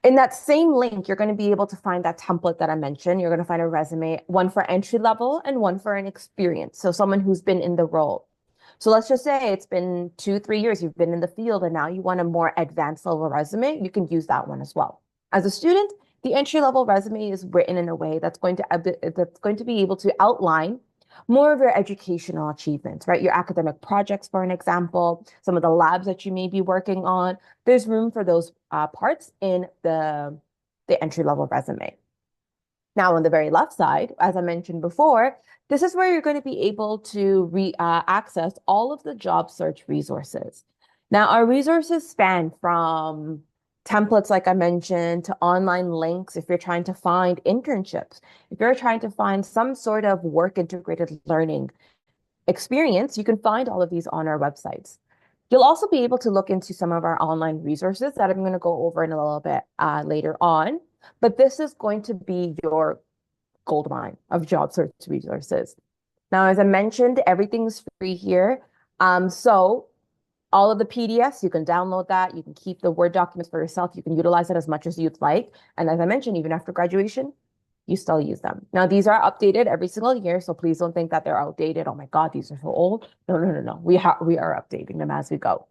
S9: In that same link, you're going to be able to find that template that I mentioned. You're going to find a resume, one for entry level and one for an experience. So someone who's been in the role. So let's just say it's been 2-3 years, you've been in the field, and now you want a more advanced level resume, you can use that one as well. As a student, the entry level resume is written in a way that's going to be able to outline more of your educational achievements, right? Your academic projects, for an example, some of the labs that you may be working on. There's room for those parts in the entry-level resume. Now, on the very left side, as I mentioned before, this is where you're going to be able to access all of the job search resources. Now, our resources span from templates, like I mentioned, to online links if you're trying to find internships, if you're trying to find some sort of work integrated learning experience, you can find all of these on our websites. You'll also be able to look into some of our online resources that I'm going to go over in a little bit later on, but this is going to be your goldmine of job search resources. Now, as I mentioned, everything's free here. So all of the PDFs, you can download that. You can keep the Word documents for yourself. You can utilize it as much as you'd like. And as I mentioned, even after graduation, you still use them. Now, these are updated every single year, so please don't think that they're outdated. Oh my God, these are so old. No. We are updating them as we go.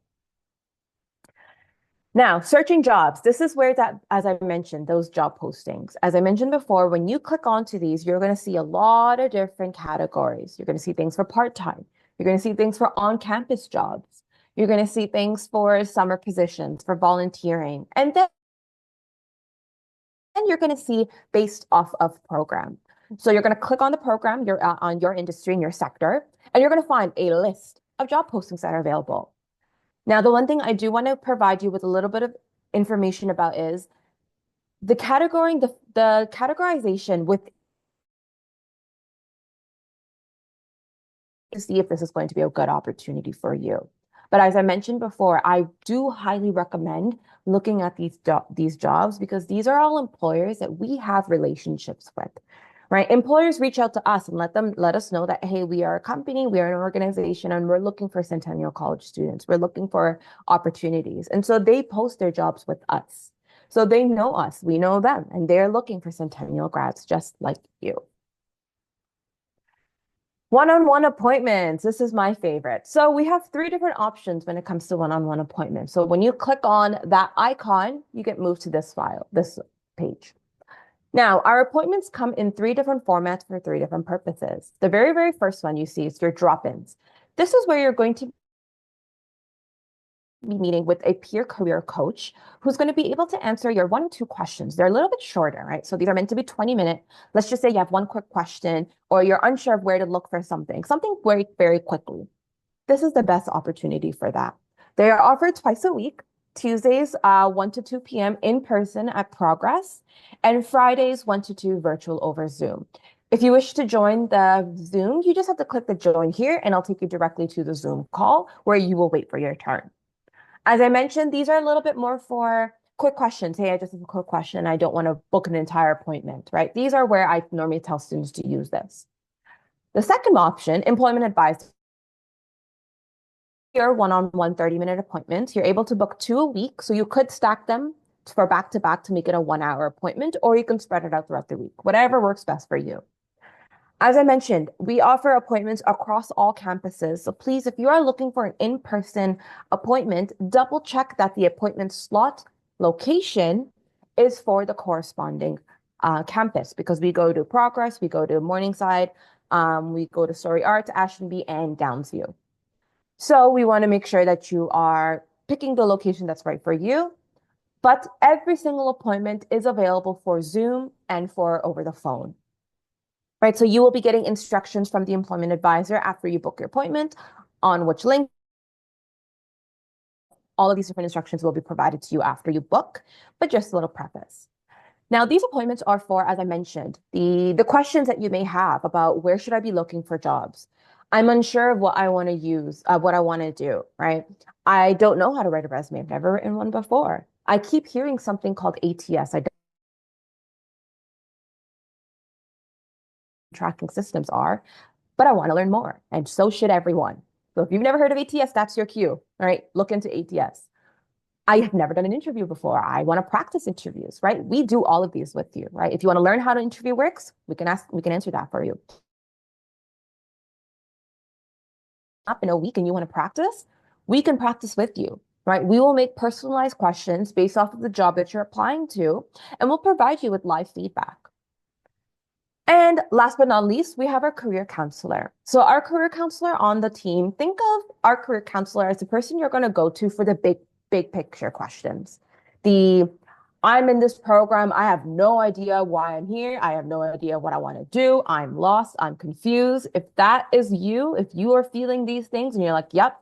S9: Now, searching jobs. This is where that, as I mentioned, those job postings. As I mentioned before, when you click onto these, you're going to see a lot of different categories. You're going to see things for part-time. You're going to see things for on-campus jobs. You're going to see things for summer positions, for volunteering. And then you're going to see based off of program. So you're going to click on the program, on your industry and your sector, and you're going to find a list of job postings that are available. Now, the one thing I do want to provide you with a little bit of information about is the categorization with to see if this is going to be a good opportunity for you. But as I mentioned before, I do highly recommend looking at these jobs because these are all employers that we have relationships with, right? Employers reach out to us and let us know that, hey, we are a company, we are an organization, and we're looking for Centennial College students. We're looking for opportunities. And so they post their jobs with us. So they know us, we know them, and they're looking for Centennial grads just like you. One-on-one appointments. This is my favorite. So we have 3 different options when it comes to one-on-one appointments. So when you click on that icon, you get moved to this page. Now, our appointments come in 3 different formats for 3 different purposes. The very, very first one you see is your drop-ins. This is where you're going to be meeting with a peer career coach who's going to be able to answer your 1 or 2 questions. They're a little bit shorter, right? So these are meant to be 20-minute. Let's just say you have 1 quick question or you're unsure of where to look for something very, very quickly. This is the best opportunity for that. They are offered twice a week. Tuesdays, 1 to 2 p.m. in person at Progress, and Fridays, 1 to 2 virtual over Zoom. If you wish to join the Zoom, you just have to click the join here, and I'll take you directly to the Zoom call where you will wait for your turn. As I mentioned, these are a little bit more for quick questions. Hey, I just have a quick question and I don't want to book an entire appointment, right? These are where I normally tell students to use this. The second option, employment advice. Your one-on-one 30-minute appointments, you're able to book 2 a week. So you could stack them for back-to-back to make it a 1-hour appointment, or you can spread it out throughout the week, whatever works best for you. As I mentioned, we offer appointments across all campuses. So please, if you are looking for an in-person appointment, double check that the appointment slot location is for the corresponding campus, because we go to Progress, we go to Morningside, we go to Surrey Arts, Ashtonby, and Downsview. So we want to make sure that you are picking the location that's right for you. But every single appointment is available for Zoom and for over the phone. Right, so you will be getting instructions from the employment advisor after you book your appointment on which link. All of these different instructions will be provided to you after you book, but just a little preface. Now, these appointments are for, as I mentioned, the questions that you may have about where should I be looking for jobs? I'm unsure of what I want to use, what I want to do, right? I don't know how to write a resume. I've never written one before. I keep hearing something called ATS. Tracking systems are, but I want to learn more, and so should everyone. So if you've never heard of ATS, that's your cue. All right, look into ATS. I have never done an interview before. I want to practice interviews, right? We do all of these with you, right? If you want to learn how to interview works, we can answer that for you. Up in a week and you want to practice, we can practice with you, right? We will make personalized questions based off of the job that you're applying to, and we'll provide you with live feedback. And last but not least, we have our career counselor. So our career counselor on the team, think of our career counselor as the person you're going to go to for the big picture questions. I'm in this program. I have no idea why I'm here. I have no idea what I want to do. I'm lost. I'm confused. If that is you, if you are feeling these things and you're like, yep,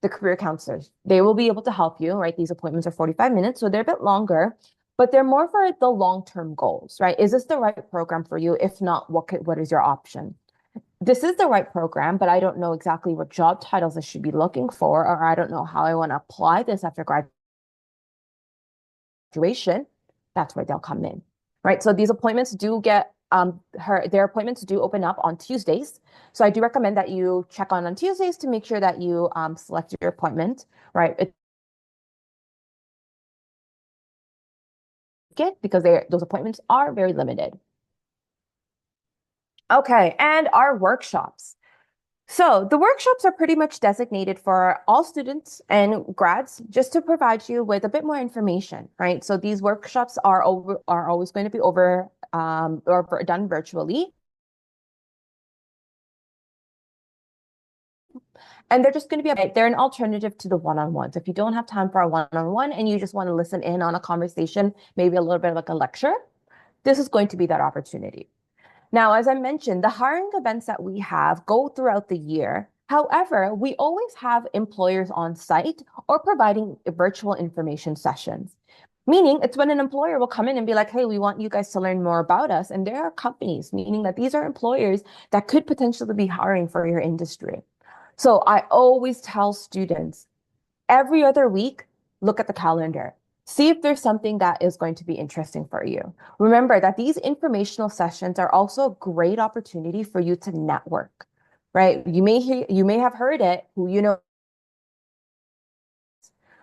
S9: the career counselors, they will be able to help you, right? These appointments are 45 minutes, so they're a bit longer, but they're more for the long-term goals, right? Is this the right program for you? If not, what is your option? This is the right program, but I don't know exactly what job titles I should be looking for, or I don't know how I want to apply this after graduation. That's where they'll come in, right? So these appointments do get, their appointments do open up on Tuesdays. So I do recommend that you check on Tuesdays to make sure that you select your appointment, right? Because those appointments are very limited. Okay, and our workshops. So the workshops are pretty much designated for all students and grads, just to provide you with a bit more information, right? So these workshops are always going to be or done virtually. And they're just going to be, they're an alternative to the one-on-ones. If you don't have time for a one-on-one and you just want to listen in on a conversation, maybe a little bit like a lecture, this is going to be that opportunity. Now, as I mentioned, the hiring events that we have go throughout the year. However, we always have employers on site or providing virtual information sessions. Meaning it's when an employer will come in and be like, hey, we want you guys to learn more about us. And there are companies, meaning that these are employers that could potentially be hiring for your industry. So I always tell students, every other week, look at the calendar. See if there's something that is going to be interesting for you. Remember that these informational sessions are also a great opportunity for you to network, right? You may have heard it, who you know,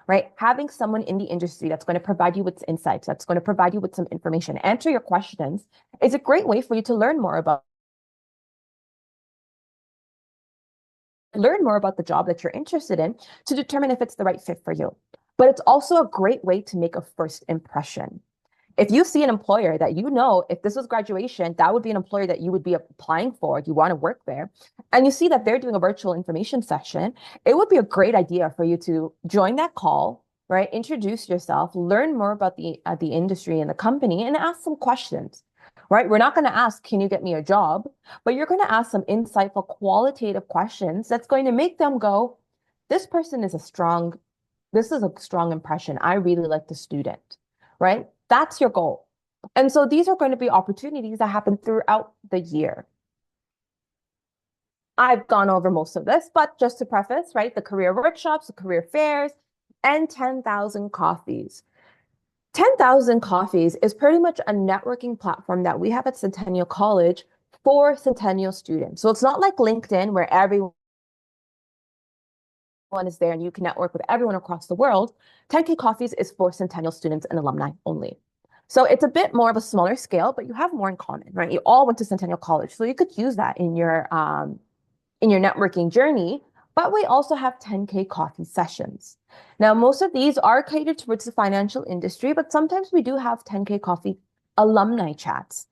S9: right? Having someone in the industry that's going to provide you with insights, that's going to provide you with some information, answer your questions, is a great way for you to learn more about the job that you're interested in to determine if it's the right fit for you. But it's also a great way to make a first impression. If you see an employer that you know, if this was graduation, that would be an employer that you would be applying for, you want to work there, and you see that they're doing a virtual information session, it would be a great idea for you to join that call, right? Introduce yourself, learn more about the industry and the company, and ask some questions, right? We're not going to ask, can you get me a job? But you're going to ask some insightful, qualitative questions that's going to make them go, this person is a strong this is a strong impression. I really like the student, right? That's your goal. And so these are going to be opportunities that happen throughout the year. I've gone over most of this, but just to preface, right, the career workshops, the career fairs, and 10,000 coffees. 10,000 coffees is pretty much a networking platform that we have at Centennial College for Centennial students. So it's not like LinkedIn where everyone is there and you can network with everyone across the world. 10K Coffees is for Centennial students and alumni only. So it's a bit more of a smaller scale, but you have more in common, right? You all went to Centennial College, so you could use that in your networking journey. But we also have 10K coffee sessions. Now, most of these are catered towards the financial industry, but sometimes we do have 10K coffee alumni chats,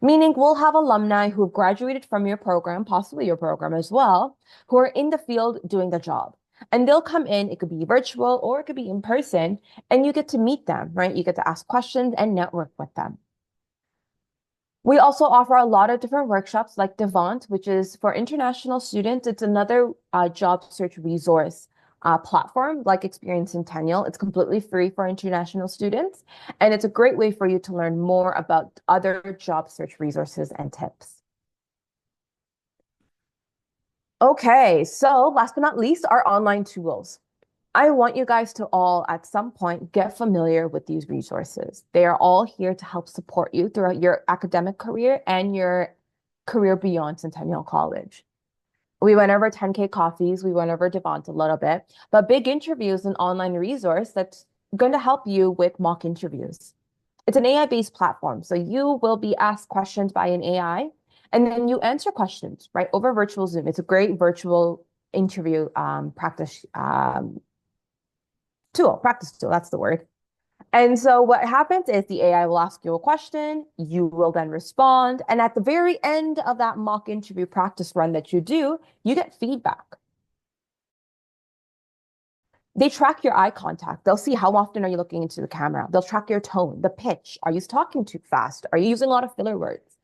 S9: meaning we'll have alumni who have graduated from your program, possibly your program as well, who are in the field doing the job. And they'll come in, it could be virtual or it could be in person, and you get to meet them, right? You get to ask questions and network with them. We also offer a lot of different workshops like Devant, which is for international students. It's another job search resource platform like Experience Centennial. It's completely free for international students, and it's a great way for you to learn more about other job search resources and tips. Okay, so last but not least, our online tools. I want you guys to all at some point get familiar with these resources. They are all here to help support you throughout your academic career and your career beyond Centennial College. We went over 10K coffees, we went over Devant a little bit, but Big Interview is an online resource that's going to help you with mock interviews. It's an AI-based platform, so you will be asked questions by an AI, and then you answer questions, right, over virtual Zoom. It's a great virtual interview practice tool, that's the word. And so what happens is the AI will ask you a question, you will then respond, and at the very end of that mock interview practice run that you do, you get feedback. They track your eye contact. They'll see how often are you looking into the camera. They'll track your tone, the pitch. Are you talking too fast? Are you using a lot of filler words?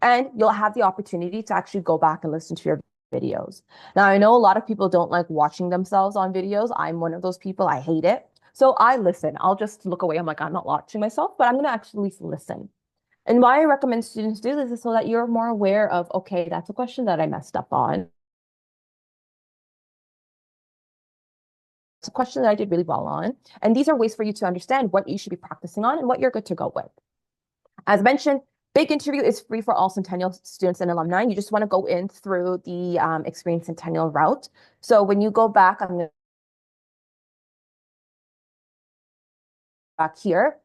S9: And you'll have the opportunity to actually go back and listen to your videos. Now, I know a lot of people don't like watching themselves on videos. I'm one of those people. I hate it. So I listen. I'll just look away. I'm like, I'm not watching myself, but I'm going to actually listen. And why I recommend students do this is so that you're more aware of, okay, that's a question that I messed up on. It's a question that I did really well on. And these are ways for you to understand what you should be practicing on and what you're good to go with. As mentioned, Big Interview is free for all Centennial students and alumni. You just want to go in through the Experience Centennial route. So when you go back, I'm going to back here.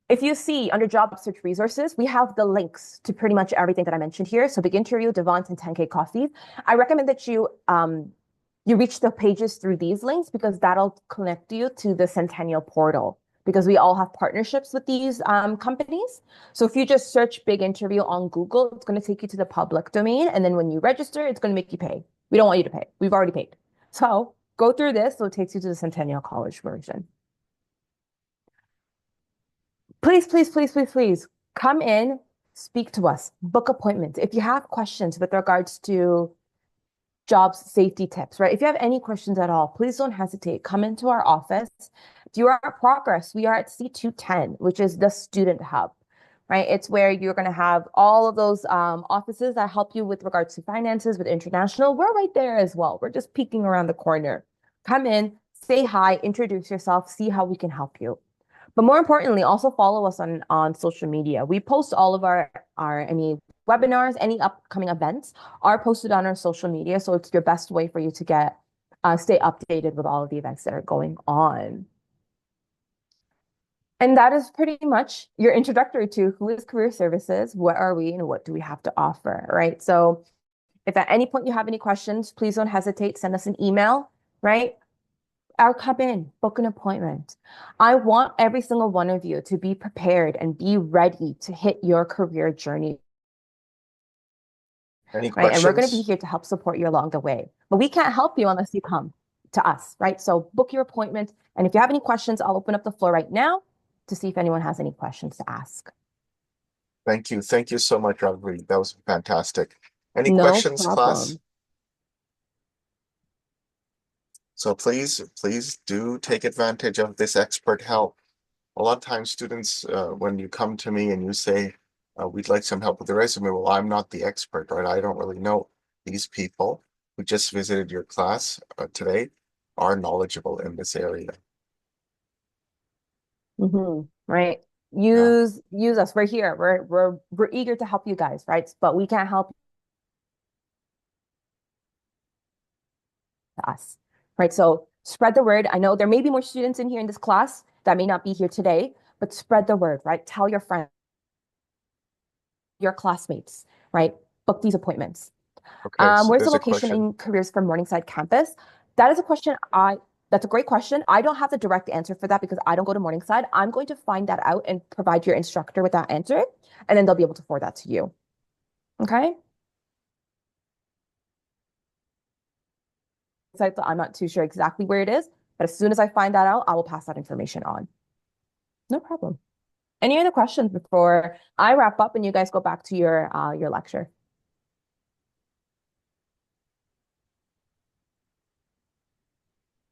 S9: If you see under job search resources, we have the links to pretty much everything that I mentioned here. So Big Interview, Devant, and 10K Coffee. I recommend that you reach the pages through these links because that'll connect you to the Centennial portal because we all have partnerships with these companies. So if you just search Big Interview on Google, it's going to take you to the public domain. And then when you register, it's going to make you pay. We don't want you to pay. We've already paid. So go through this. So it takes you to the Centennial College version. Please, please, please, please, please come in, speak to us, book appointments. If you have questions with regards to job safety tips, right? If you have any questions at all, please don't hesitate. Come into our office. Through our progress, we are at C210, which is the student hub, right? It's where you're going to have all of those offices that help you with regards to finances, with international. We're right there as well. We're just peeking around the corner. Come in, say hi, introduce yourself, see how we can help you. But more importantly, also follow us on social media. We post all of our any webinars, any upcoming events are posted on our social media. So it's your best way for you to get stay updated with all of the events that are going on. And that is pretty much your introductory to who is Career Services, what are we, and what do we have to offer, right? So if at any point you have any questions, please don't hesitate, send us an email, right? Or come in, book an appointment. I want every single one of you to be prepared and be ready to hit your career journey.
S1: Any
S9: right? And we're going to be
S1: questions?
S9: here to help support you along the way. But we can't help you unless you come to us, right? So book your appointment. And if you have any questions, I'll open up the floor right now to see if anyone has any questions to ask.
S1: Thank you. Thank you so much, Rodrigue. That was fantastic. Any
S9: No
S1: questions, class?
S9: problem.
S1: So please do take advantage of this expert help. A lot of times students, when you come to me and you say, we'd like some help with the resume, well, I'm not the expert, right? I don't really know. These people who just visited your class today are knowledgeable in this area.
S9: Right. Use us. We're here. We're eager to help you guys, right? But we can't help us, right? So spread the word. I know there may be more students in here in this class that may not be here today, but spread the word, right? Tell your friends, your classmates, right? Book these appointments.
S1: Okay, so
S9: Where's the
S1: there's a
S9: location
S1: question.
S9: in careers for Morningside campus? That's a great question. I don't have the direct answer for that because I don't go to Morningside. I'm going to find that out and provide your instructor with that answer, and then they'll be able to forward that to you. Okay? So I'm not too sure exactly where it is, but as soon as I find that out, I will pass that information on. No problem. Any other questions before I wrap up and you guys go back to your lecture?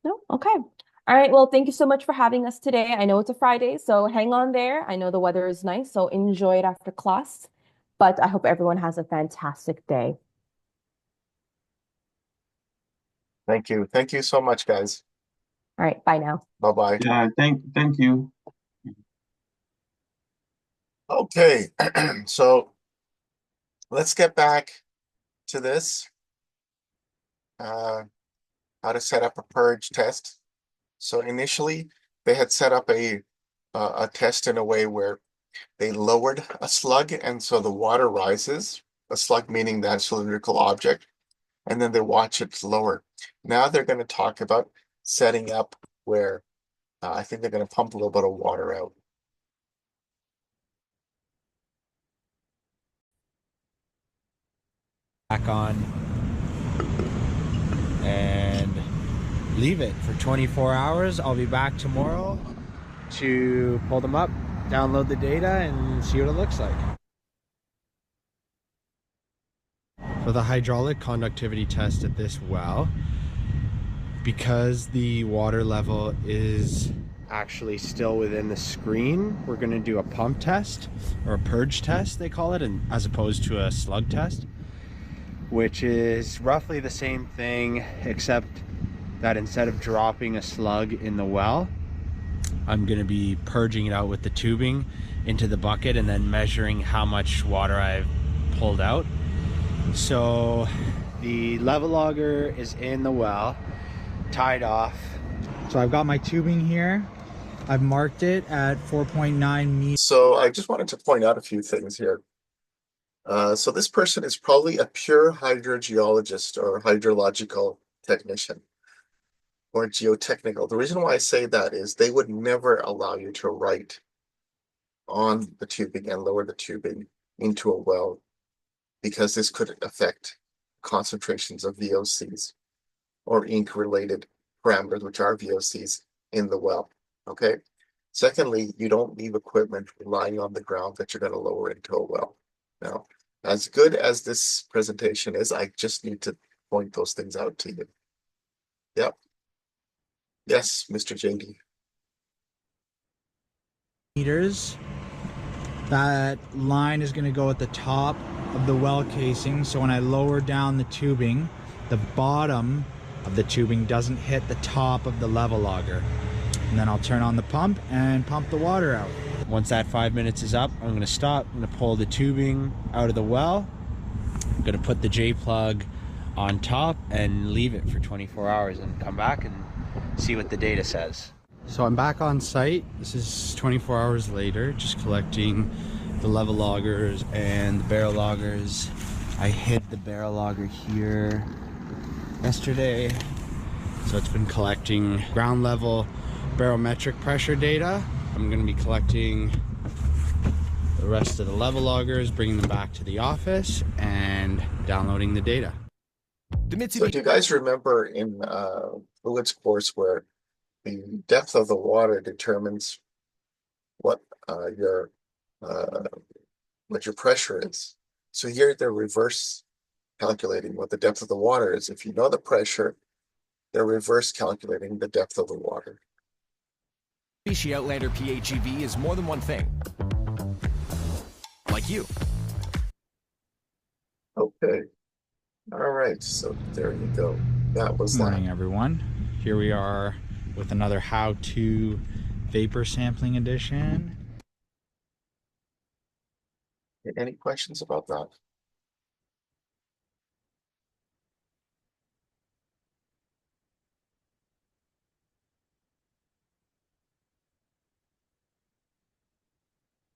S9: No? Okay. All right. Well, thank you so much for having us today. I know it's a Friday, so hang on there. I know the weather is nice, so enjoy it after class. But I hope everyone has a fantastic day.
S1: Thank you. Thank you so much, guys.
S9: All right. Bye now.
S1: Bye-bye.
S7: Yeah, thank you.
S1: Okay, so let's get back to this. How to set up a purge test. So initially, they had set up a test in a way where they lowered a slug, and so the water rises. A slug meaning that cylindrical object, and then they watch it lower. Now they're going to talk about setting up where I think they're going to pump a little bit of water out.
S8: Back on and leave it for 24 hours. I'll be back tomorrow to pull them up, download the data, and see what it looks like. For the hydraulic conductivity test at this well, because the water level is actually still within the screen, we're going to do a pump test, or a purge test they call it, and as opposed to a slug test, which is roughly the same thing, except that instead of dropping a slug in the well, I'm going to be purging it out with the tubing into the bucket and then measuring how much water I've pulled out. So the level logger is in the well, tied off. So I've got my tubing here. I've marked it at 4.9 meters.
S1: So I just wanted to point out a few things here. So this person is probably a pure hydrogeologist or hydrological technician or geotechnical. The reason why I say that is they would never allow you to write on the tubing and lower the tubing into a well, because this could affect concentrations of VOCs or ink-related parameters, which are VOCs in the well, okay? Secondly, you don't leave equipment lying on the ground that you're going to lower into a well. Now, as good as this presentation is, I just need to point those things out to you. Yep. Yes, Mr. JD.
S10: Meters. That line is going to go at the top of the well casing, so when I lower down the tubing, the bottom of the tubing doesn't hit the top of the level logger. And then I'll turn on the pump and pump the water out.
S8: Once that 5 minutes is up, I'm going to stop. I'm going to pull the tubing out of the well. I'm going to put the J-plug on top and leave it for 24 hours and come back and see what the data says. So I'm back on site. This is 24 hours later, just collecting the level loggers and the barrel loggers. I hid the barrel logger here yesterday, so it's been collecting ground level barometric pressure data. I'm going to be collecting the rest of the level loggers, bringing them back to the office and downloading the data.
S1: So do you guys remember in fluids course where the depth of the water determines what your pressure is? So here they're reverse calculating what the depth of the water is. If you know the pressure, they're reverse calculating the depth of the water.
S11: Mitsubishi Outlander PHEV is more than one thing. Like you.
S1: Okay. All right. So there you go. That was
S10: Morning,
S1: that.
S10: everyone. Here we are with another how-to vapor sampling edition.
S1: Any questions about that?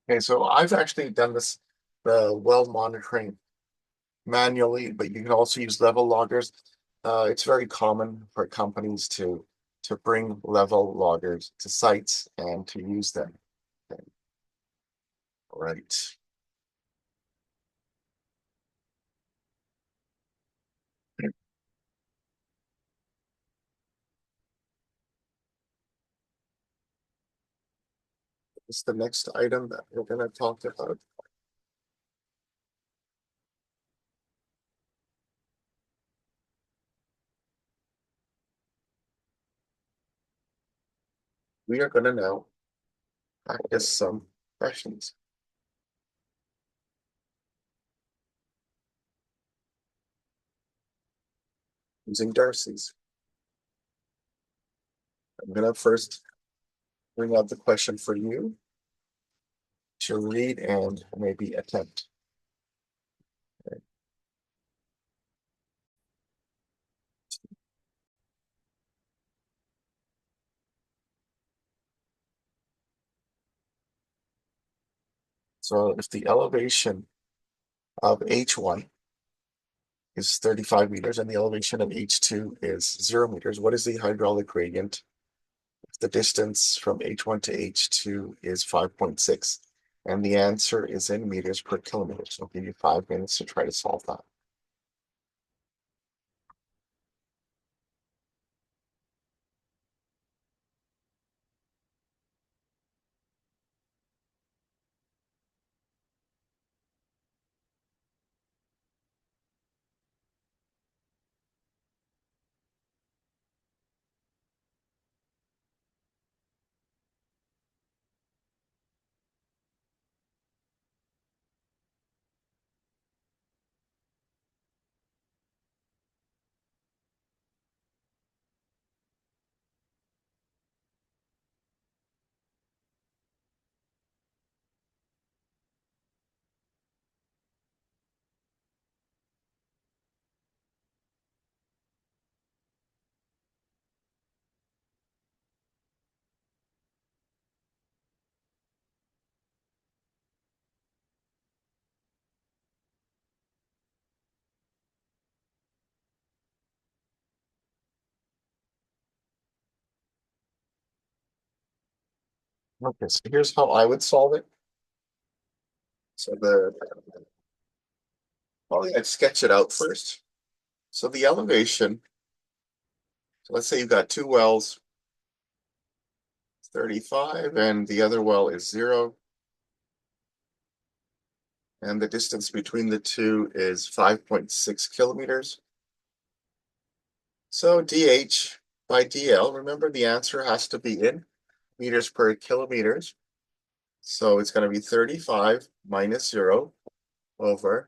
S1: Okay, so I've actually done this, the well monitoring manually, but you can also use level loggers. It's very common for companies to bring level loggers to sites and to use them. Okay. All right. This is the next item that we're going to talk about. We are going to now practice some questions. Using Darcy's. I'm going to first bring out the question for you to read and maybe attempt. Okay. So if the elevation of H1 is 35 meters and the elevation of H2 is 0 meters, what is the hydraulic gradient if the distance from H1 to H2 is 5.6? And the answer is in meters per kilometer. So I'll give you 5 minutes to try to solve that. Okay, so here's how I would solve it. So probably I'd sketch it out first. So the elevation, so let's say you've got two wells, 35, and the other well is 0. And the distance between the two is 5.6 kilometers. So DH by DL, remember the answer has to be in meters per kilometers. So it's going to be 35 minus 0 over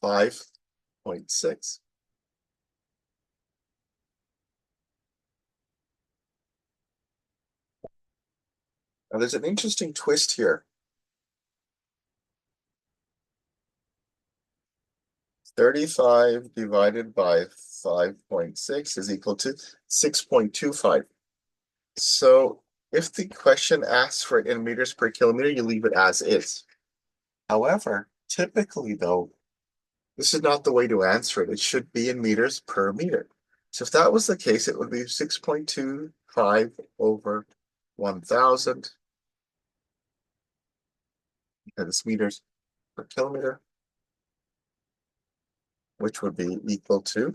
S1: 5.6. Now there's an interesting twist here. 35 divided by 5.6 is equal to 6.25. So if the question asks for it in meters per kilometer, you leave it as is. However, typically though, this is not the way to answer it. It should be in meters per meter. So if that was the case, it would be 6.25 over 1,000. Because it's meters per kilometer, which would be equal to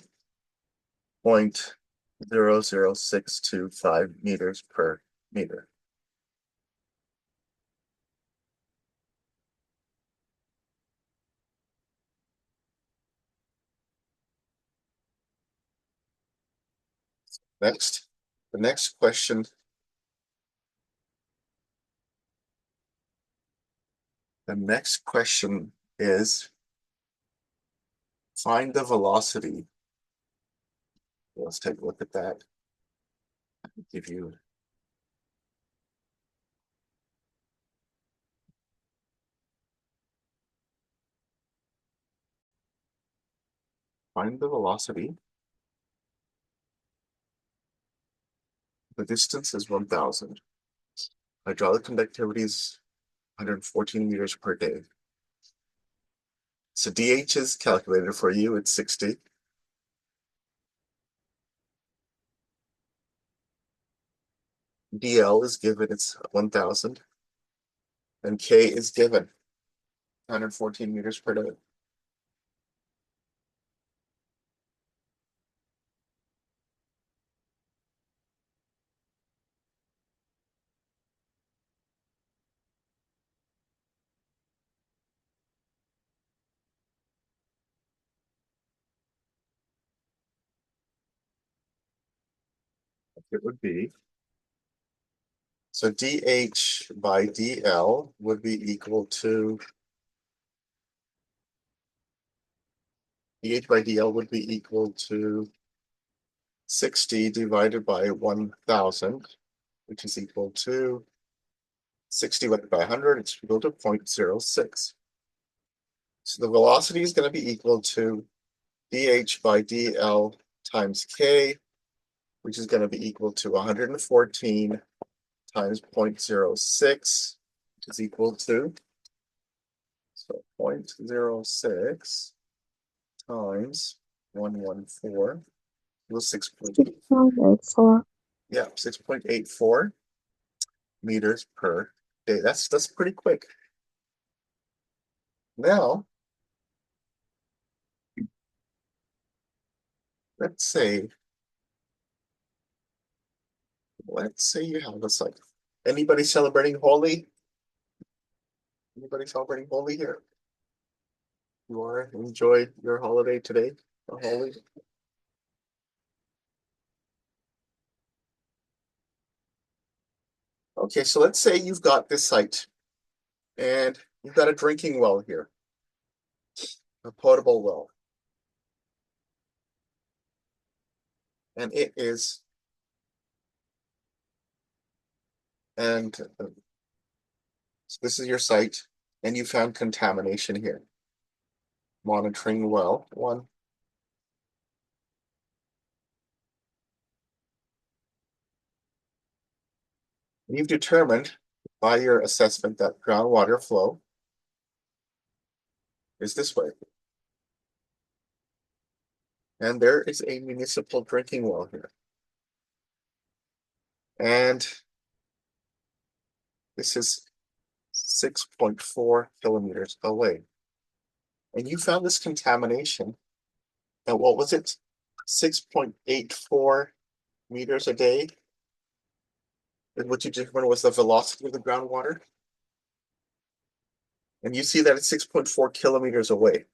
S1: 0.00625 meters per meter. Next, the next question. The next question is find the velocity. Let's take a look at that. I'll give you find the velocity. The distance is 1,000. Hydraulic conductivity is 114 meters per day. So DH is calculated for you, it's 60. DL is given, it's 1,000. And K is given, 114 meters per day. It would be, so DH by DL would be equal to, DH by DL would be equal to 60 divided by 1,000, which is equal to 60 divided by 100, it's equal to 0.06. So the velocity is going to be equal to dH by dL times K, which is going to be equal to 114 times 0.06, which is equal to, so 0.06 times 114 equals 6.84. Yeah, 6.84 meters per day. That's pretty quick. Now, let's say you have a site. Anybody celebrating Holi? Anybody celebrating Holi here? You are? Enjoy your holiday today, Holi? Okay, so let's say you've got this site and you've got a drinking well here, a potable well. And it is, and so this is your site, and you found contamination here. Monitoring well 1. You've determined by your assessment that groundwater flow is this way. And there is a municipal drinking well here. And this is 6.4 kilometers away. And you found this contamination. And what was it? 6.84 meters a day. And what you determined was the velocity of the groundwater. And you see that it's 6.4 kilometers away.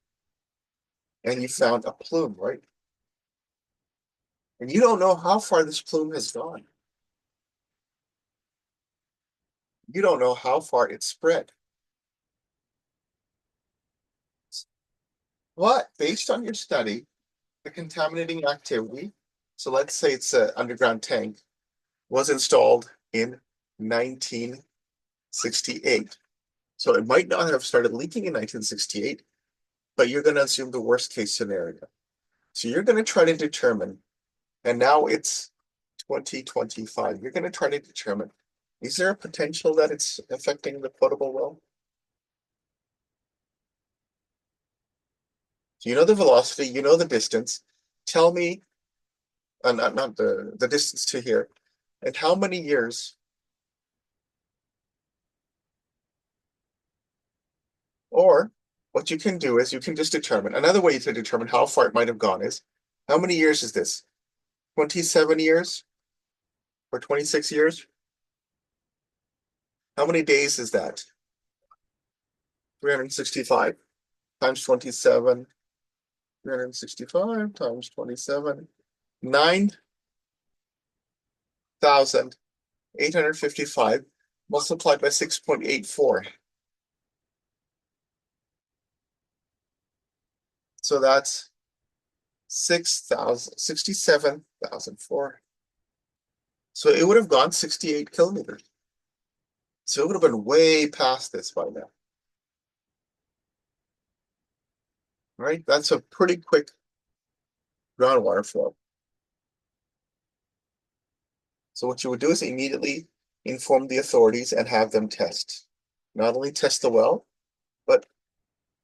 S1: And you found a plume, right? And you don't know how far this plume has gone. You don't know how far it's spread. But based on your study, the contaminating activity, so let's say it's an underground tank, was installed in 1968. So it might not have started leaking in 1968, but you're going to assume the worst case scenario. So you're going to try to determine, and now it's 2025, you're going to try to determine, is there a potential that it's affecting the potable well? So you know the velocity, you know the distance. Tell me, not the distance to here, and how many years, or what you can do is you can just determine, another way to determine how far it might have gone is, how many years is this? 27 years? Or 26 years? How many days is that? 365 times 27, 365 times 27, 9 6,855 multiplied by 6.84. So that's 67,004. So it would have gone 68 kilometers. So it would have been way past this by now. Right? That's a pretty quick groundwater flow. So what you would do is immediately inform the authorities and have them test. Not only test the well, but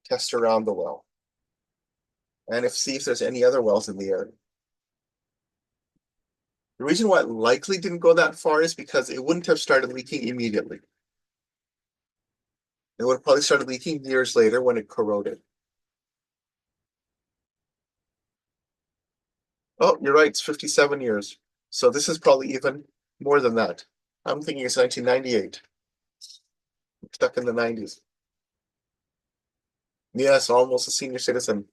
S1: test around the well. And see if there's any other wells in the area. The reason why it likely didn't go that far is because it wouldn't have started leaking immediately. It would have probably started leaking years later when it corroded. Oh, you're right, it's 57 years. So this is probably even more than that. I'm thinking it's 1998. Stuck in the 90s. Yes, almost a senior citizen.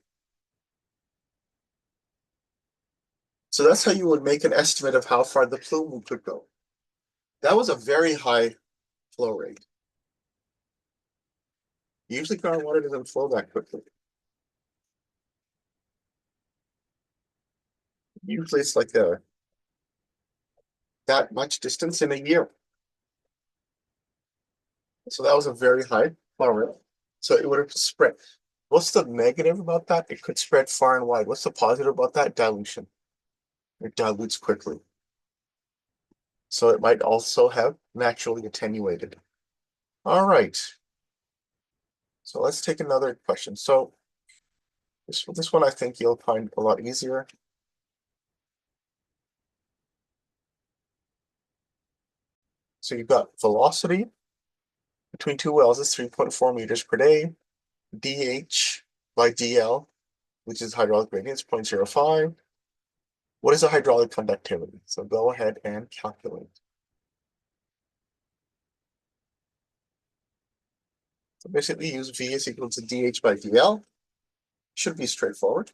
S1: So that's how you would make an estimate of how far the plume could go. That was a very high flow rate. Usually groundwater doesn't flow that quickly. Usually it's like that much distance in a year. So that was a very high flow rate. So it would have spread. What's the negative about that? It could spread far and wide. What's the positive about that? Dilution. It dilutes quickly. So it might also have naturally attenuated. All right. So let's take another question. So this one I think you'll find a lot easier. So you've got velocity between two wells is 3.4 meters per day. DH by DL, which is hydraulic gradient, is 0.05. What is the hydraulic conductivity? So go ahead and calculate. So basically use V is equal to DH by DL. Should be straightforward.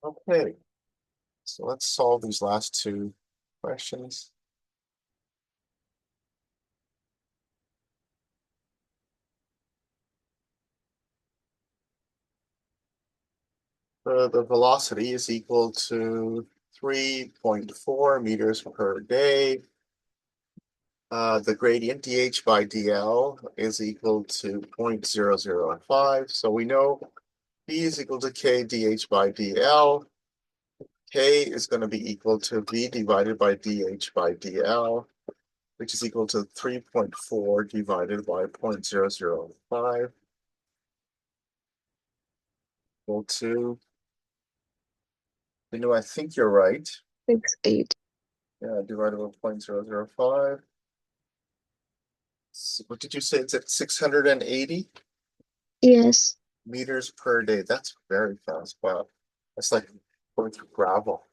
S1: Okay, so let's solve these last two questions. The velocity is equal to 3.4 meters per day. The gradient dH by dL is equal to 0.005. So we know B is equal to K dH by dL. K is going to be equal to V divided by dH by dL, which is equal to 3.4 divided by 0.005. Equal to, I think you're right.
S6: 6.8.
S1: Yeah, divided by 0.005. So what did you say? It's at 680
S6: Yes.
S1: meters per day. That's very fast. Wow. That's like going through gravel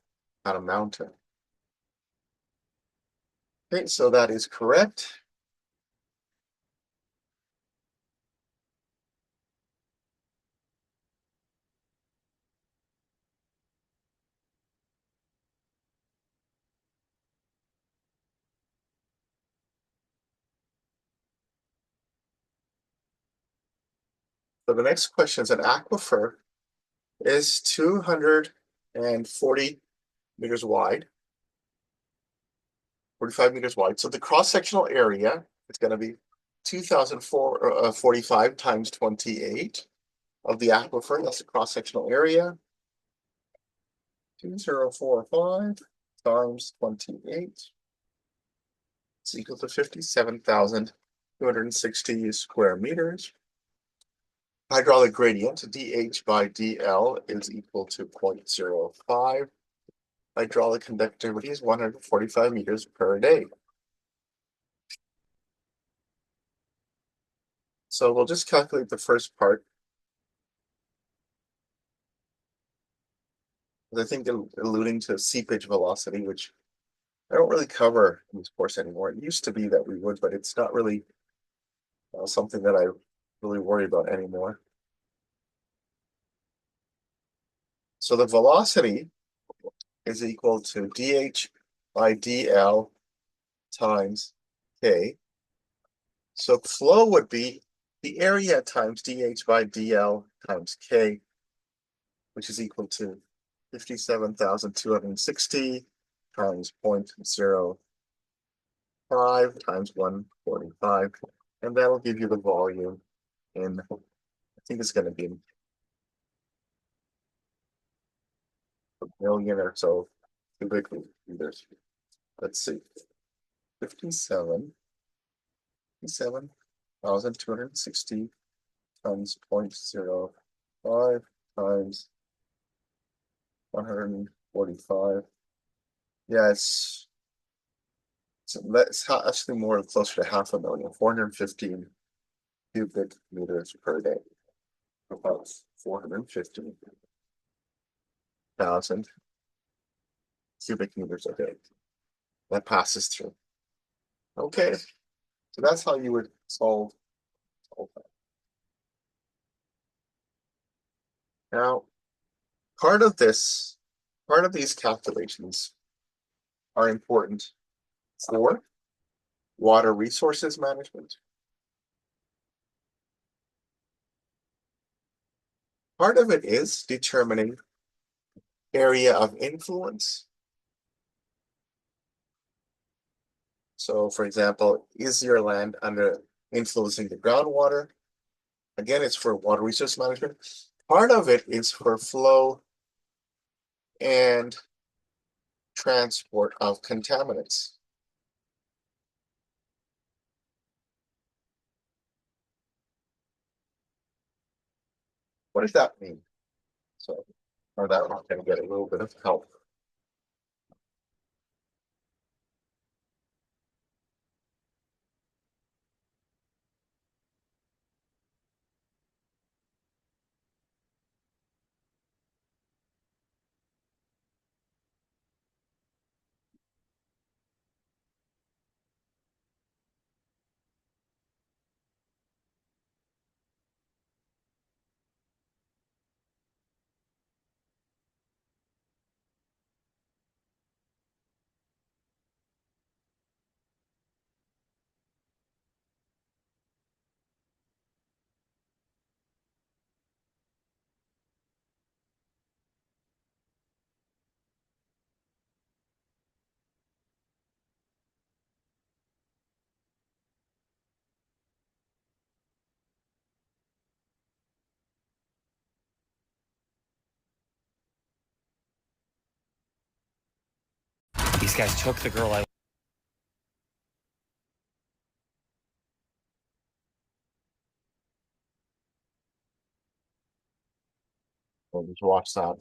S1: on a mountain. Okay, so that is correct. So the next question is an aquifer is 240 meters wide, 45 meters wide. So the cross-sectional area is going to be 2,045 times 28. of the aquifer. That's the cross-sectional area. 2045 times 28 is equal to 57,260 square meters. Hydraulic gradient dH by dL is equal to 0.05. Hydraulic conductivity is 145 meters per day. So we'll just calculate the first part. I think alluding to seepage velocity, which I don't really cover in this course anymore. It used to be that we would, but it's not really something that I really worry about anymore. So the velocity is equal to dH by dL times K. So flow would be the area times dH by dL times K, which is equal to 57,260 times 0.05 times 145. And that'll give you the volume in, I think it's going to be a million or so cubic meters. Let's see. 57,260 times 0.05 times 145. Yeah, it's actually more closer to 500,000, 415 cubic meters per day. About 450,000 cubic meters a day that passes through. Okay, so that's how you would solve that. Now, part of these calculations are important for water resources management. Part of it is determining area of influence. So, for example, is your land under influencing the groundwater? Again, it's for water resource management. Part of it is for flow and transport of contaminants. What does that mean? So, or that one can get a little bit of help.
S11: These guys took the girl I
S1: We'll just watch that.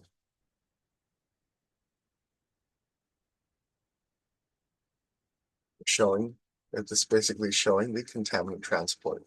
S1: Showing, it's basically showing the contaminant transport.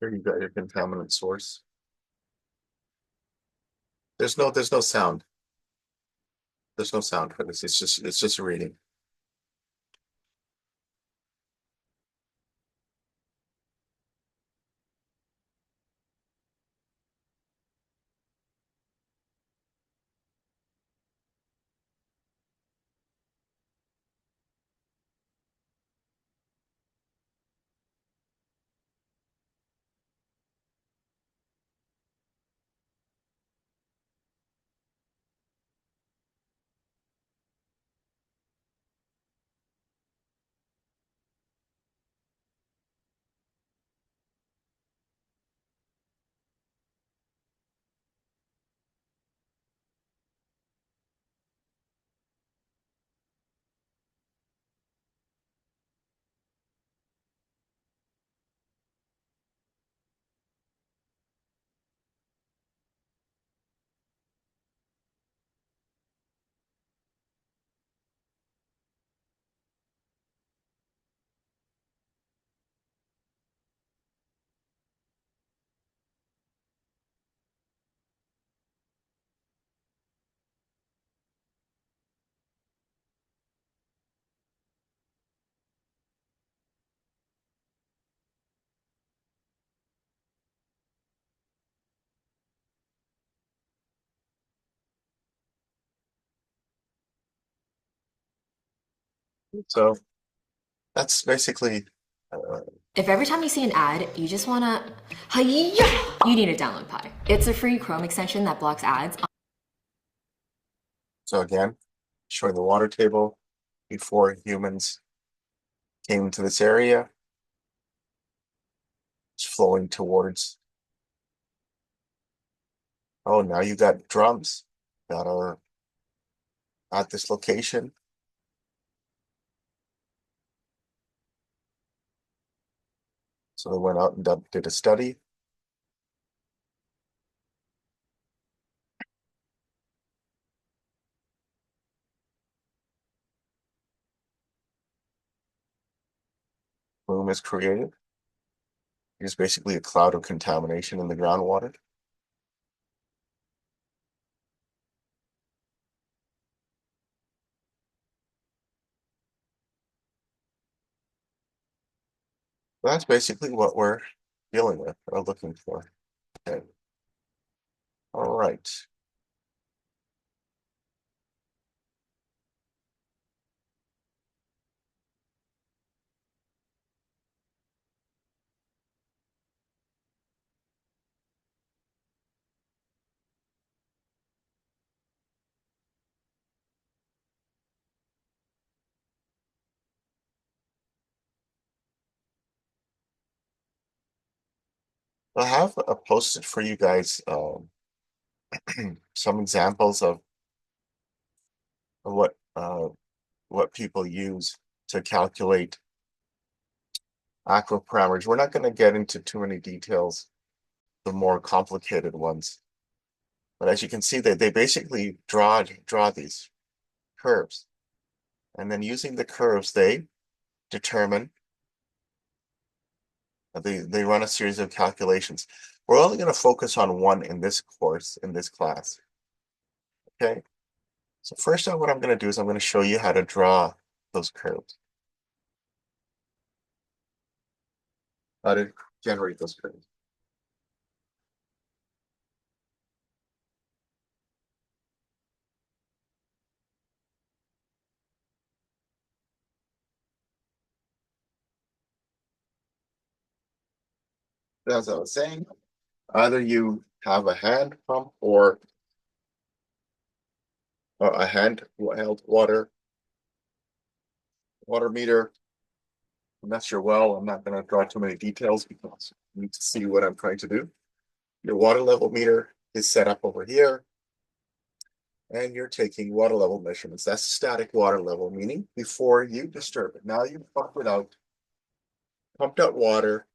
S1: Here you got your contaminant source. There's no sound. There's no sound for this. It's just a reading. So that's basically
S12: If every time you see an ad, you just wanna, hi-ya, you need to download Pi. It's a free Chrome extension that blocks ads.
S1: so again, showing the water table before humans came to this area. It's flowing towards. Oh, now you got drums that are at this location. So they went out and did a study. Plume is created. It's basically a cloud of contamination in the groundwater. That's basically what we're dealing with or looking for. Okay. All right. I have posted for you guys some examples of what people use to calculate aquifer parameters. We're not going to get into too many details, the more complicated ones. But as you can see, they basically draw these curves. And then using the curves, they determine, they run a series of calculations. We're only going to focus on one in this course, in this class. Okay. So first what I'm going to do is I'm going to show you how to draw those curves. How to generate those curves. As I was saying, either you have a hand pump or a hand-held water meter. And that's your well. I'm not going to draw too many details because you need to see what I'm trying to do. Your water level meter is set up over here. And you're taking water level measurements. That's static water level, meaning before you disturb it. Now you pump it out, pumped out water.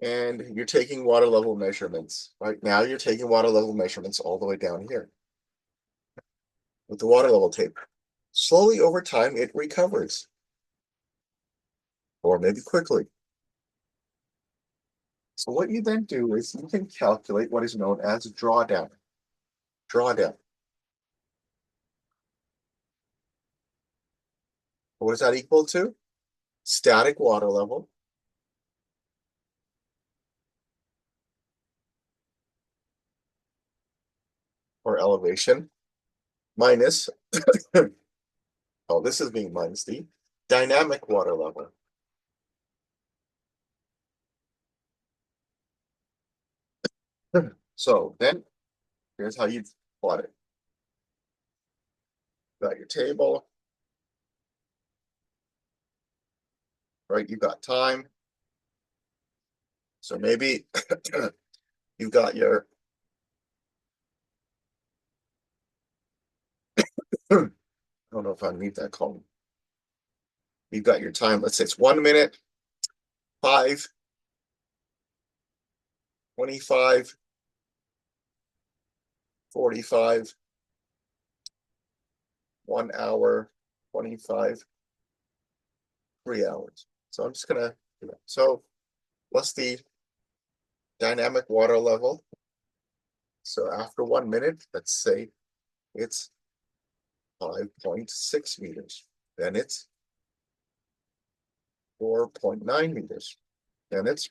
S1: And you're taking water level measurements. Right now you're taking water level measurements all the way down here with the water level tape. Slowly over time, it recovers. or maybe quickly. So what you then do is you can calculate what is known as drawdown. Drawdown. What is that equal to? Static water level or elevation minus, oh, this is being minus the dynamic water level. So then here's how you plot it. Got your table, right? You got time. So maybe you've got your I don't know if I need that column. You've got your time. Let's say it's 1 minute, 5, 25, 45, 1 hour, 25, 3 hours. So I'm just gonna do that. So what's the dynamic water level? So after 1 minute, let's say it's 5.6 meters. Then it's 4.9 meters. Then it's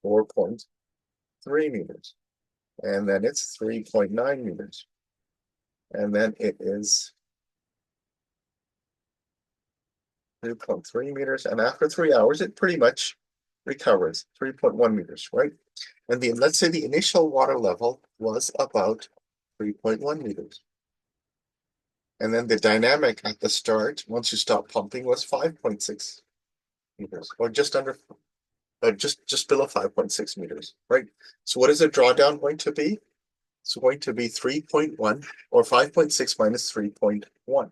S1: 4.3 meters. And then it's 3.9 meters. And then it is 3.3 meters. And after 3 hours, it pretty much recovers 3.1 meters, right? And let's say the initial water level was about 3.1 meters. And then the dynamic at the start, once you stop pumping, was 5.6 meters, or just under, just below 5.6 meters, right? So what is the drawdown going to be? It's going to be 3.1 or 5.6 minus 3.1.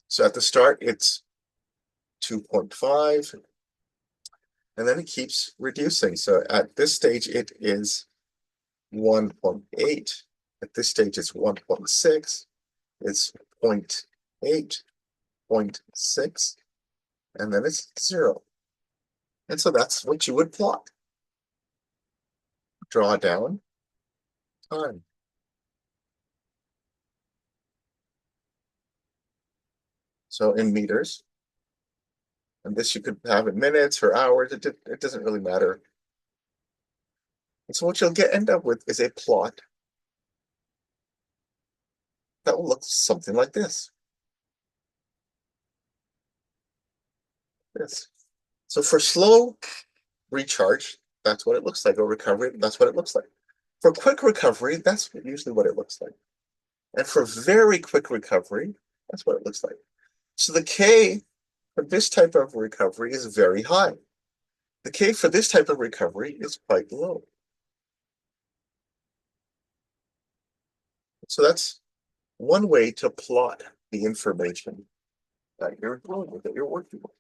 S1: So at the start, it's 2.5, and then it keeps reducing. So at this stage, it is 1.8. At this stage, it's 1.6. It's 0.8, 0.6, and then it's 0. And so that's what you would plot. Draw down time. So in meters, and this you could have in minutes or hours, it doesn't really matter. And so what you'll end up with is a plot that will look something like this. So for slow recharge, that's what it looks like, or recovery, that's what it looks like. For quick recovery, that's usually what it looks like. And for very quick recovery, that's what it looks like. So the K for this type of recovery is very high. The K for this type of recovery is quite low. So that's one way to plot the information that you're dealing with, that you're working with.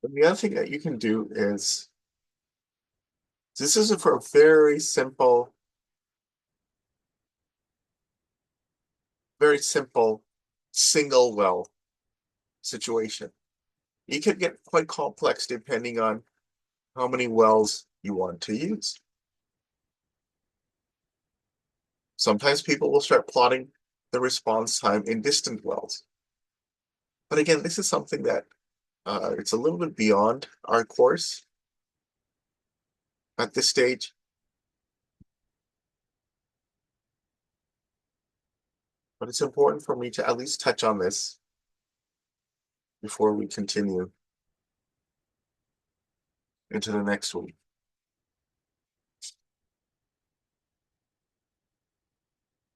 S1: And the other thing that you can do is, this is for a very simple single well situation. It could get quite complex depending on how many wells you want to use. Sometimes people will start plotting the response time in distant wells. But again, this is something that it's a little bit beyond our course at this stage. But it's important for me to at least touch on this before we continue into the next week.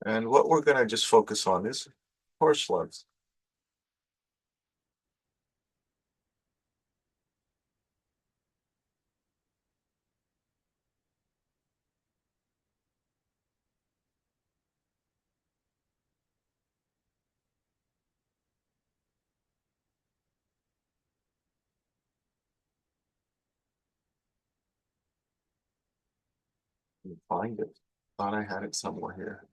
S1: And what we're going to just focus on is horse slugs. Can't find it. Thought I had it somewhere here.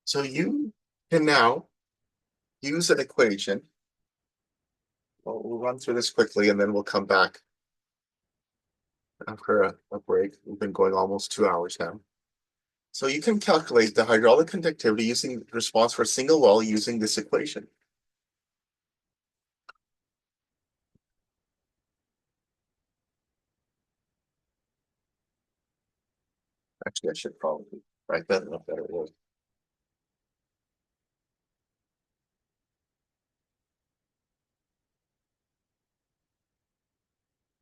S1: So you can now use an equation. Well, we'll run through this quickly and then we'll come back after a break. We've been going almost 2 hours now. So you can calculate the hydraulic conductivity using the response for a single well using this equation. Actually, I should probably write that in a better way.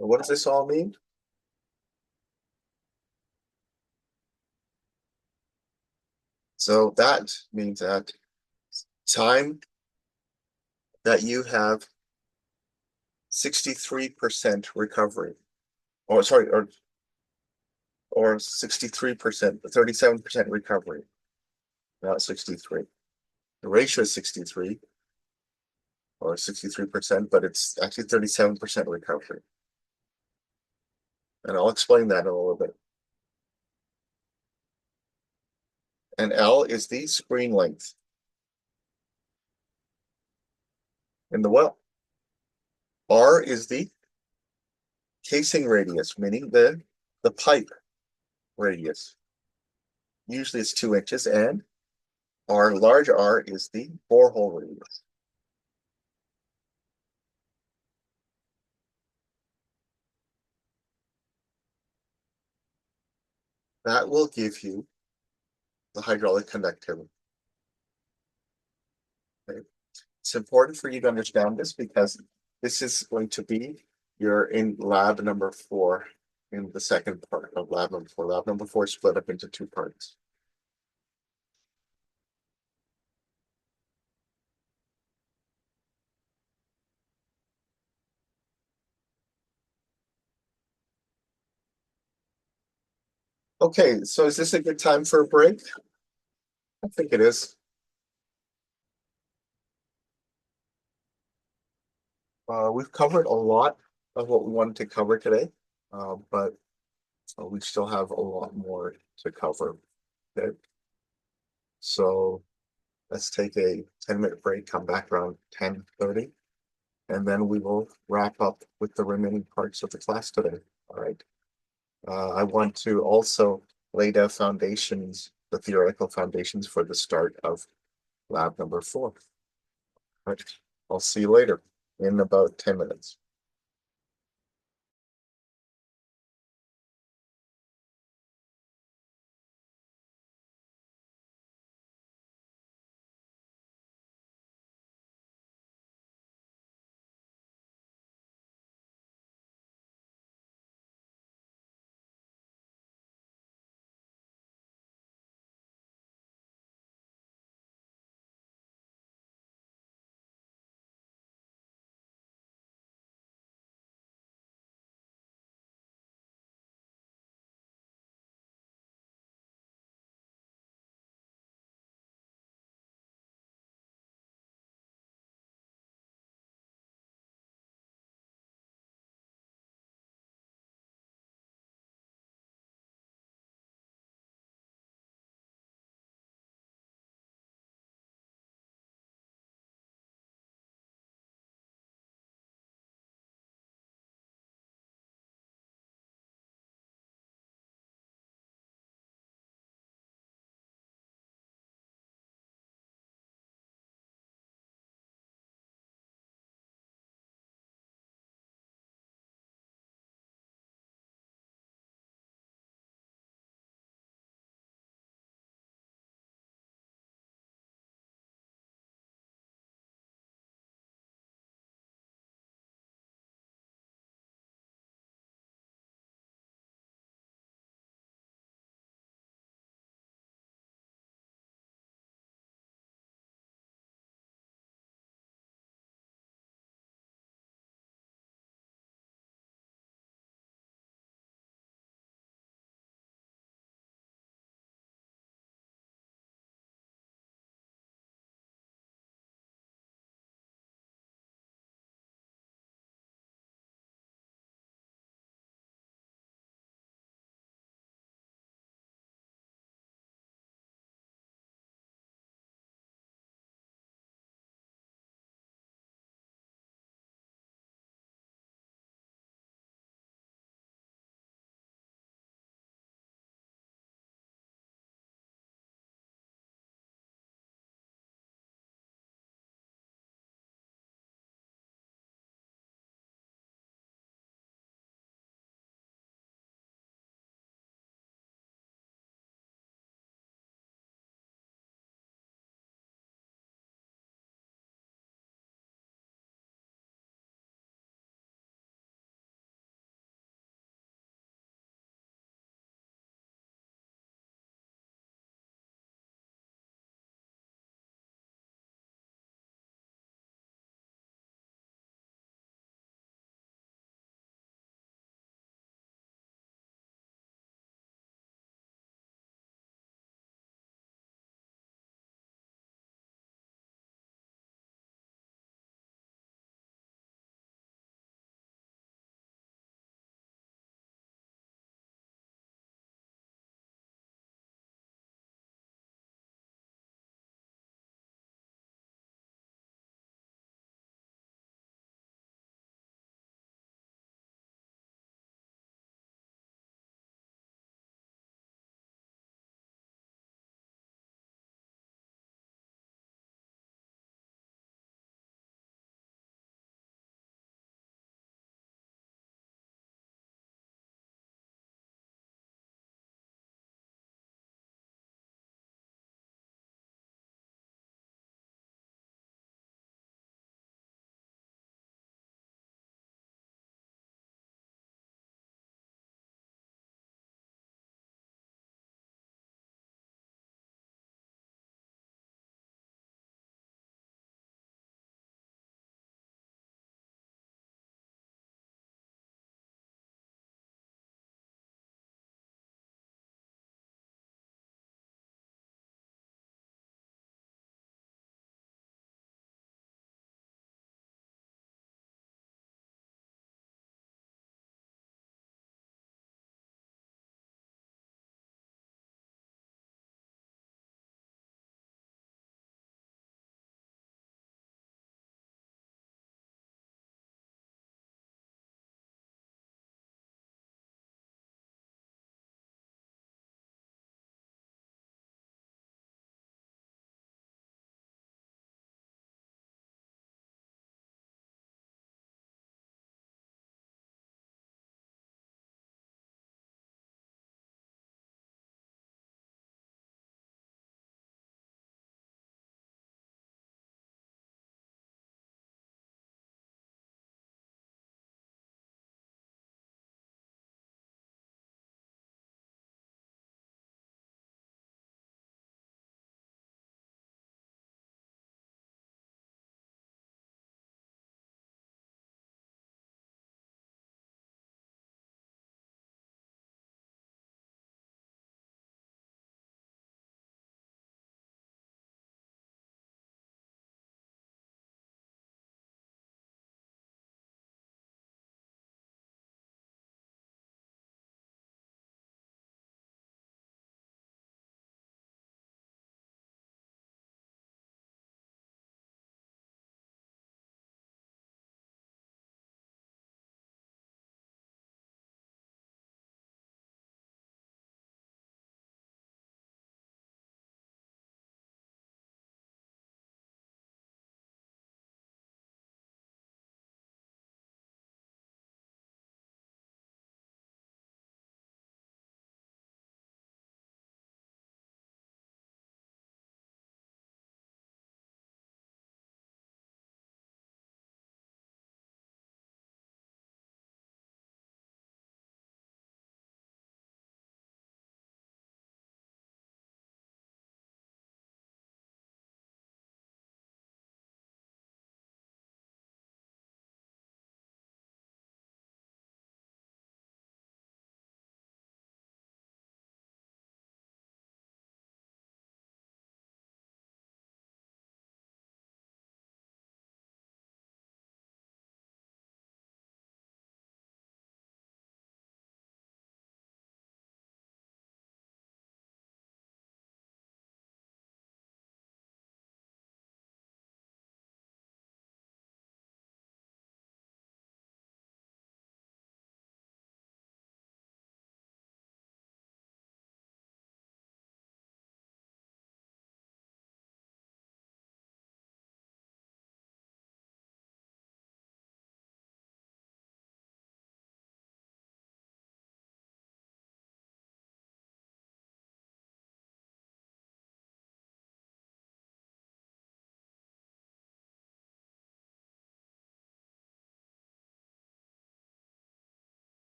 S1: And what does this all mean? So that means that time that you have 63% recovery, or sorry, or 63%, 37% recovery, not 63. The ratio is 63 or 63%, but it's actually 37% recovery. And I'll explain that in a little bit. And L is the screen length in the well. R is the casing radius, meaning the pipe radius. Usually it's 2 inches, and large R is the borehole radius. That will give you the hydraulic conductivity. Okay. It's important for you to understand this because this is going to be your in lab number 4 in the second part of lab number 4. Lab number 4 is split up into 2 parts. Okay, so is this a good time for a break? I think it is. We've covered a lot of what we wanted to cover today, but we still have a lot more to cover. Okay. So let's take a 10-minute break, come back around 10:30, and then we will wrap up with the remaining parts of the class today. All right. I want to also lay down foundations, the theoretical foundations for the start of lab number 4. All right. I'll see you later in about 10 minutes.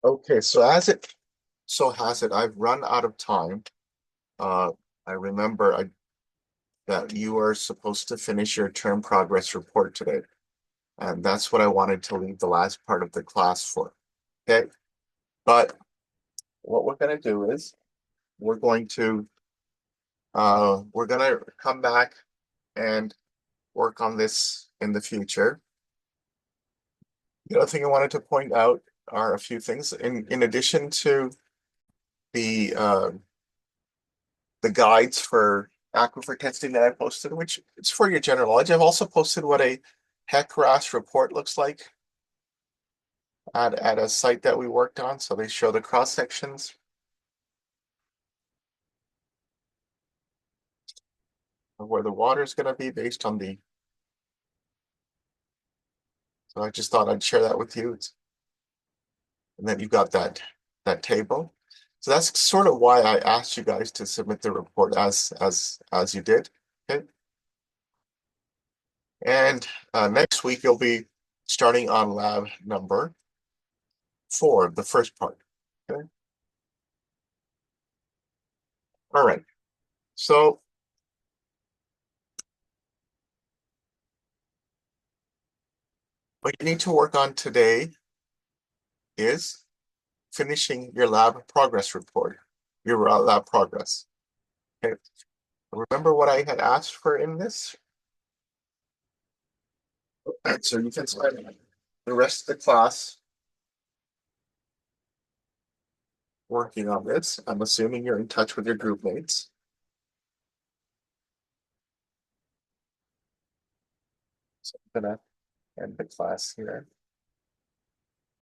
S1: Okay, so as it so has it, I've run out of time. I remember that you are supposed to finish your term progress report today. And that's what I wanted to leave the last part of the class for. Okay. But what we're gonna do is we're gonna come back and work on this in the future. The other thing I wanted to point out are a few things in addition to the guides for aquifer testing that I posted, which it's for your general knowledge. I've also posted what a HEC-RAS report looks like at a site that we worked on. So they show the cross sections. Of where the water is going to be based on the. So I just thought I'd share that with you. And then you've got that table. So that's sort of why I asked you guys to submit the report as you did. Okay. And next week you'll be starting on lab number 4, the first part. Okay. All right. So what you need to work on today is finishing your lab progress report, your lab progress. Okay. Remember what I had asked for in this? So you can spend the rest of the class working on this. I'm assuming you're in touch with your group mates. So I'm gonna end the class here.